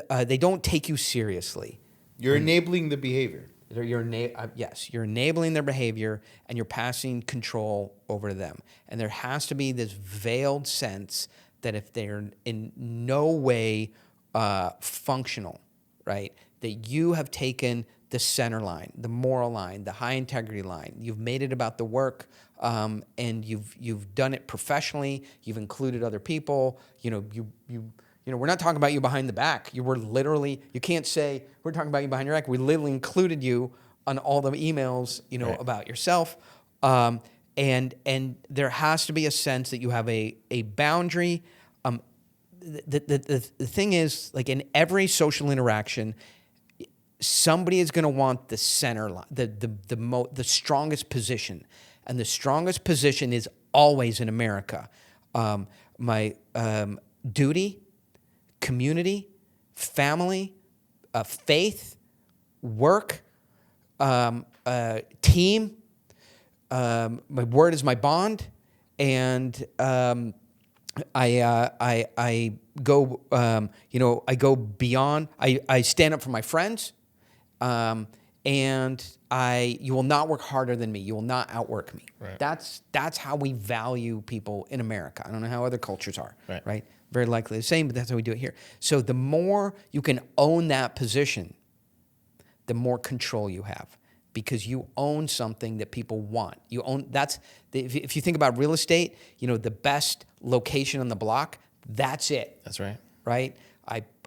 they don't take you seriously.
You're enabling the behavior.
You're enabling their behavior and you're passing control over to them. And there has to be this veiled sense that if they're in no way functional, right, that you have taken the center line, the moral line, the high integrity line. You've made it about the work, and you've done it professionally. You've included other people. We're not talking about you behind the back. You can't say we're talking about you behind your back. We literally included you on all the emails,
Right.
about yourself. And there has to be a sense that you have a boundary. The thing is, like in every social interaction, somebody is going to want the center line, the strongest position, and the strongest position is always in America. My duty, community, family, faith, work, team. My word is my bond, and I go. I go beyond. I stand up for my friends, and you will not work harder than me. You will not outwork me.
Right.
That's how we value people in America. I don't know how other cultures are.
Right.
Very likely the same, but that's how we do it here. So the more you can own that position, the more control you have, because you own something that people want. You own if you think about real estate, the best location on the block, that's it.
That's right.
Right?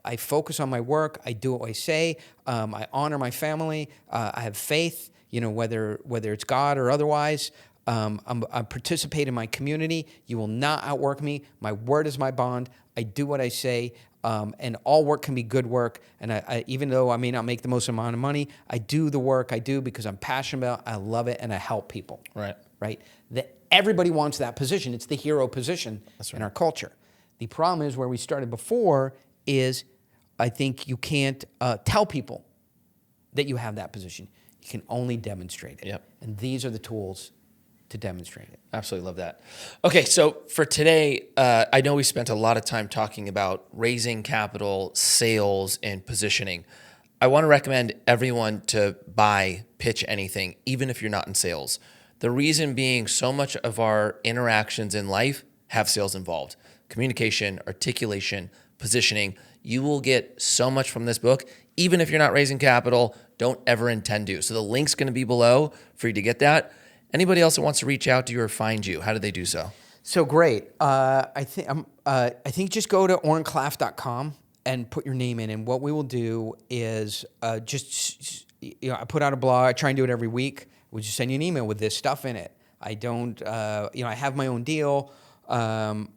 I focus on my work. I do what I say. I honor my family. I have faith. Whether it's God or otherwise. I participate in my community. You will not outwork me. My word is my bond. I do what I say, and all work can be good work. And I even though I may not make the most amount of money, I do the work I do because I'm passionate about it, I love it, and I help people.
Right.
Right? Everybody wants that position. It's the hero position in our culture. The problem is where we started before is I think you can't tell people that you have that position. You can only demonstrate it.
Yep.
And these are the tools to demonstrate it.
Absolutely love that. Okay, so for today, I know we spent a lot of time talking about raising capital, sales, and positioning. I want to recommend everyone to buy Pitch Anything, even if you're not in sales. The reason being, so much of our interactions in life have sales involved. Communication, articulation, positioning. You will get so much from this book, even if you're not raising capital, don't ever intend to. So the link's going to be below for you to get that. Anybody else that wants to reach out to you or find you, how do they do so?
So great. I think just go to orenclaff.com and put your name in. And what we will do is I put out a blog. I try and do it every week. We just send you an email with this stuff in it. I don't, I have my own deal. You're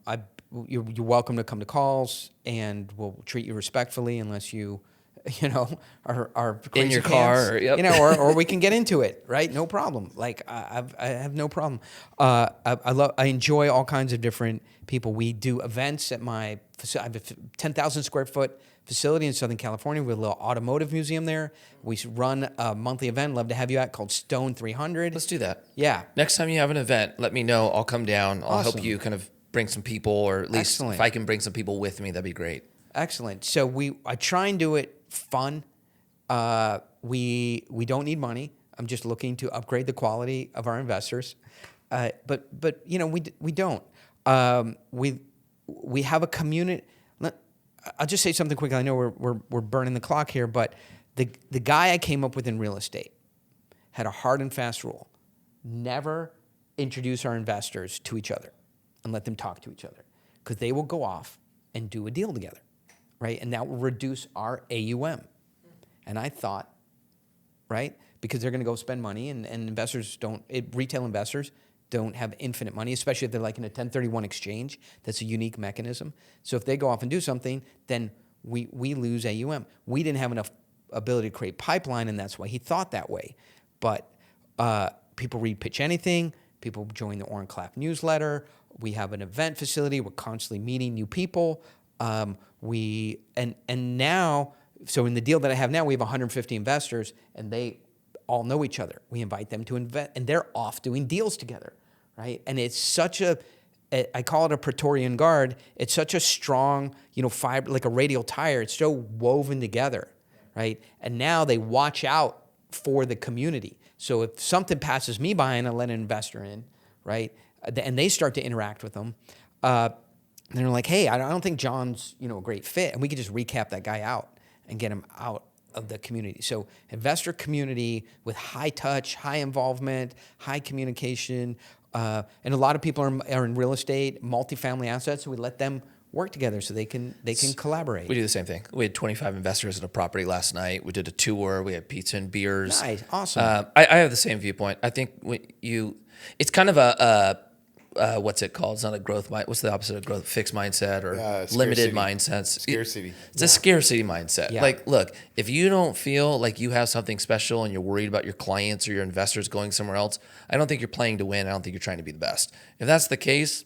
welcome to come to calls, and we'll treat you respectfully unless you are crazy
in your
pants,
car,
or we can get into it, right? No problem. Like I have no problem. I enjoy all kinds of different people. We do events at my facility. I have a 10,000 square foot facility in Southern California with a little automotive museum there. We run a monthly event. Love to have you at, called Stone 300.
Let's do that.
Yeah.
Next time you have an event, let me know. I'll come down. I'll help
Awesome.
you kind of bring some people, or at least
Excellent.
if I can bring some people with me, that'd be great.
Excellent. So I try and do it fun. We don't need money. I'm just looking to upgrade the quality of our investors. But we don't. We have a community. I'll just say something quick. I know we're burning the clock here, but the guy I came up with in real estate had a hard and fast rule: never introduce our investors to each other and let them talk to each other, because they will go off and do a deal together, right? And that will reduce our AUM. And I thought, right, because they're going to go spend money, and retail investors don't have infinite money, especially if they're like in a 1031 exchange. That's a unique mechanism. So if they go off and do something, then we lose AUM. We didn't have enough ability to create pipeline, and that's why he thought that way. But people read Pitch Anything. People join the Oren Klaff newsletter. We have an event facility. We're constantly meeting new people. And now, so in the deal that I have now, we have 150 investors, and they all know each other. We invite them to invest, and they're off doing deals together, right? And it's I call it a Praetorian Guard. It's such a strong, fiber, like a radial tire. It's so woven together, right? And now they watch out for the community. So if something passes me by and I let an investor in, right, and they start to interact with them, and they're like, hey, I don't think John's, a great fit. And we could just recap that guy out and get him out of the community. So investor community with high touch, high involvement, high communication. And a lot of people are in real estate, multifamily assets. So we let them work together so they can collaborate.
We do the same thing. We had 25 investors at a property last night. We did a tour. We had pizza and beers.
Nice. Awesome.
I have the same viewpoint. I think it's kind of a what's it called? It's not a growth mind. What's the opposite of growth? Fixed mindset or limited mindsets.
Scarcity.
It's a scarcity mindset.
Yeah.
Like, look, if you don't feel like you have something special and you're worried about your clients or your investors going somewhere else, I don't think you're playing to win. I don't think you're trying to be the best. If that's the case,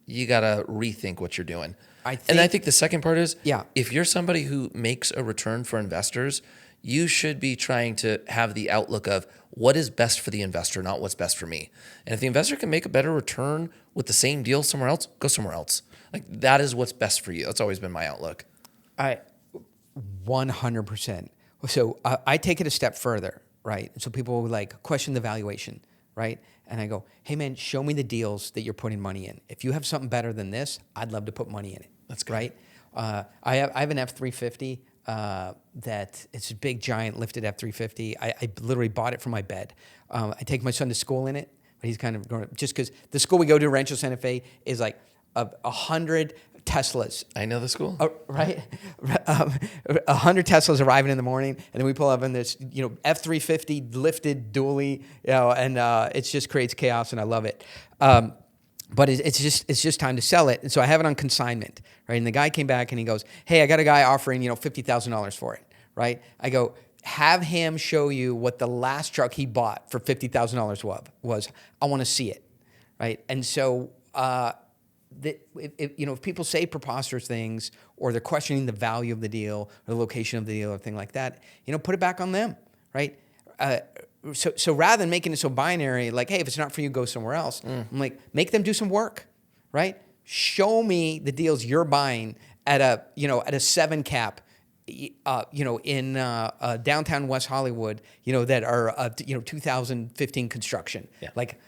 you got to rethink what you're doing. I think the second part is, if you're somebody who makes a return for investors, you should be trying to have the outlook of what is best for the investor, not what's best for me. And if the investor can make a better return with the same deal somewhere else, go somewhere else. Like, that is what's best for you. That's always been my outlook.
100%. So I take it a step further, right? So people will question the valuation, right? And I go, hey man, show me the deals that you're putting money in. If you have something better than this, I'd love to put money in it.
That's good.
Right? I have an F350 that it's a big, giant lifted F350. I literally bought it for my bed. I take my son to school in it, but he's kind of grown up. Just because the school we go to, Rancho Santa Fe, is like 100 Teslas.
I know the school.
Right? 100 Teslas arriving in the morning, and then we pull up in this, F350 lifted dually, and it just creates chaos, and I love it. But it's just time to sell it. And so I have it on consignment, right? And the guy came back and he goes, hey, I got a guy offering, $50,000 for it, right? I go, have him show you what the last truck he bought for $50,000 was. I want to see it, right? And so, if people say preposterous things or they're questioning the value of the deal or the location of the deal or thing like that, put it back on them, right? So rather than making it so binary, like, hey, if it's not for you, go somewhere else. I'm like, make them do some work, right? Show me the deals you're buying at a 7 cap, in downtown West Hollywood, that are 2015 construction.
Yeah.
Like,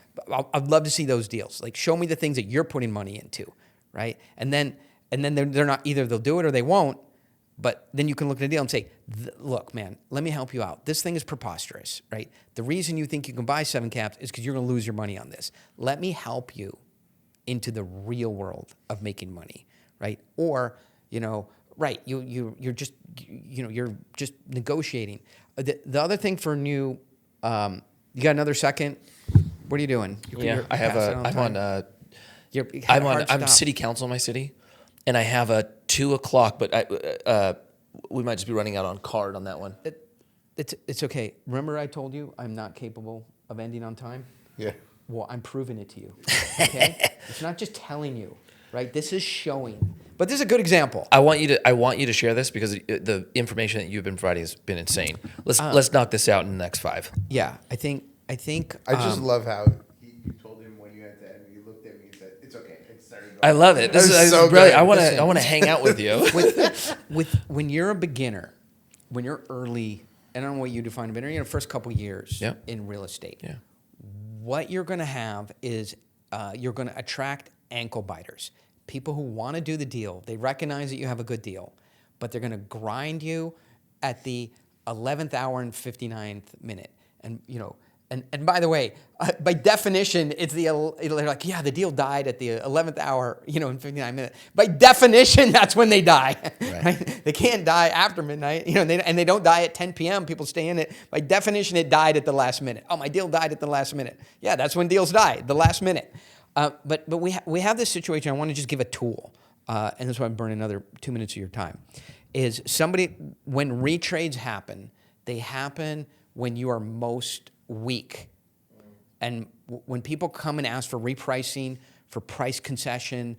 I'd love to see those deals. Like, show me the things that you're putting money into, right? And then they're not, either they'll do it or they won't. But then you can look at a deal and say, look, man, let me help you out. This thing is preposterous, right? The reason you think you can buy 7 caps is because you're going to lose your money on this. Let me help you into the real world of making money, right? Or, right, you're just negotiating. The other thing for new, you got another second? What are you doing?
I have I'm city council in my city. And I have a 2:00, but we might just be running out on card on that one.
It's okay. Remember I told you I'm not capable of ending on time?
Yeah.
Well, I'm proving it to you. Okay? It's not just telling you, right? This is showing. But this is a good example.
I want you to share this because the information that you've been providing has been insane. Let's knock this out in the next 5.
Yeah, I think.
I just love how you told him when you had to end. You looked at me and said, "It's okay." It started going.
I love it. This is
so
brilliant.
good.
I want to hang out with you.
with when you're a beginner, when you're early, and I don't know what you define a beginner, first couple years in real estate.
Yeah.
What you're going to have is you're going to attract ankle biters, people who want to do the deal. They recognize that you have a good deal, but they're going to grind you at the 11th hour and 59th minute. And by the way, by definition, they're like, yeah, the deal died at the 11th hour, in 59 minutes. By definition, that's when they die. Right? They can't die after midnight, and they don't die at 10 p.m. People stay in it. By definition, it died at the last minute. Oh, my deal died at the last minute. Yeah, that's when deals die, the last minute. But we have this situation. I want to just give a tool, and that's why I'm burning another 2 minutes of your time. Is when retrades happen, they happen when you are most weak. And when people come and ask for repricing, for price concession,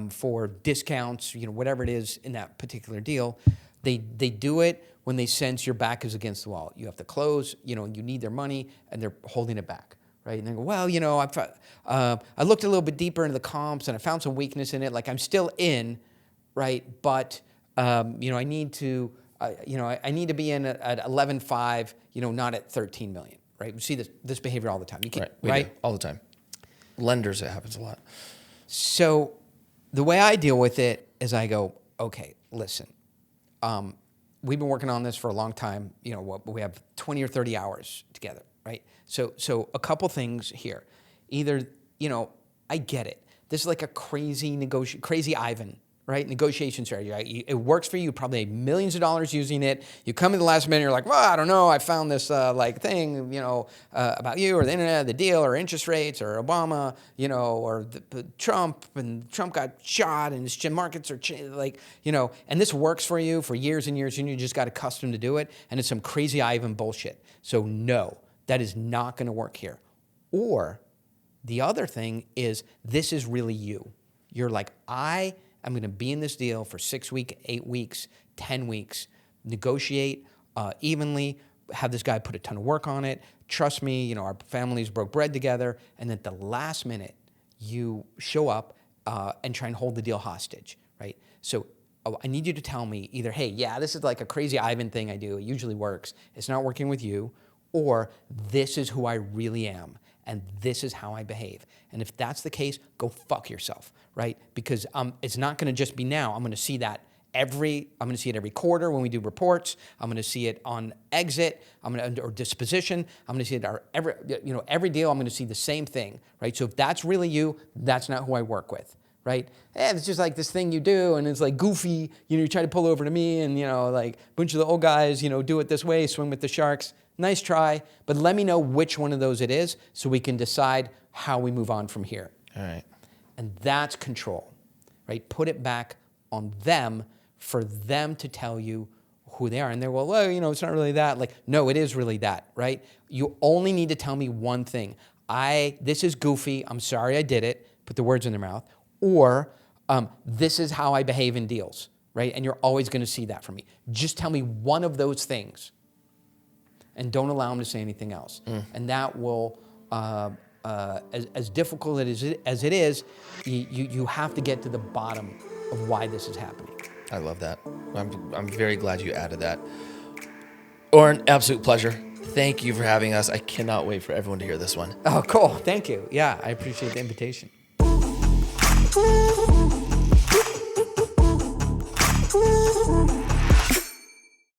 for discounts, whatever it is in that particular deal, they do it when they sense your back is against the wall. You have to close, you need their money, and they're holding it back, right? And they go, well, I looked a little bit deeper into the comps, and I found some weakness in it. Like, I'm still in, right? But, I need to, I need to be in at 11.5, not at 13 million. Right, we see this behavior all the time. You can't,
right? Do, all the time. Lenders, it happens a lot.
So the way I deal with it is I go, okay, listen, we've been working on this for a long time. We have 20 or 30 hours together, right? So a couple things here. Either, I get it. This is like a crazy Ivan, right? Negotiation strategy. Right? It works for you. You probably have millions of dollars using it. You come in the last minute, you're like, well, I don't know. I found this thing, about you or the internet, the deal, or interest rates, or Obama, or the Trump, and Trump got shot, and the markets are and this works for you for years and years, and you just got accustomed to do it, and it's some crazy Ivan bullshit. So no, that is not going to work here. Or the other thing is, this is really you. You're like, I'm going to be in this deal for 6 weeks, 8 weeks, 10 weeks, negotiate evenly, have this guy put a ton of work on it. Trust me, our families broke bread together. And at the last minute, you show up and try and hold the deal hostage, right? So I need you to tell me either, hey, yeah, this is like a crazy Ivan thing I do. It usually works. It's not working with you. Or this is who I really am. And this is how I behave. And if that's the case, go fuck yourself, right? Because it's not going to just be now. I'm going to see that every quarter when we do reports. I'm going to see it on exit. Or disposition. I'm going to see it every deal. I'm going to see the same thing, right? So if that's really you, that's not who I work with, right? It's just like this thing you do, and it's like goofy. You try to pull over to me, and like a bunch of the old guys, do it this way, swim with the sharks. Nice try, but let me know which one of those it is so we can decide how we move on from here.
All right.
And that's control, right? Put it back on them for them to tell you who they are. And they're, well, it's not really that. Like, no, it is really that, right? You only need to tell me one thing. This is goofy. I'm sorry I did it. Put the words in their mouth. Or this is how I behave in deals, right? And you're always going to see that from me. Just tell me one of those things and don't allow them to say anything else. And that will, as difficult as it is, you have to get to the bottom of why this is happening.
I love that. I'm very glad you added that. Oren, absolute pleasure. Thank you for having us. I cannot wait for everyone to hear this one.
Oh, cool. Thank you. Yeah, I appreciate the invitation.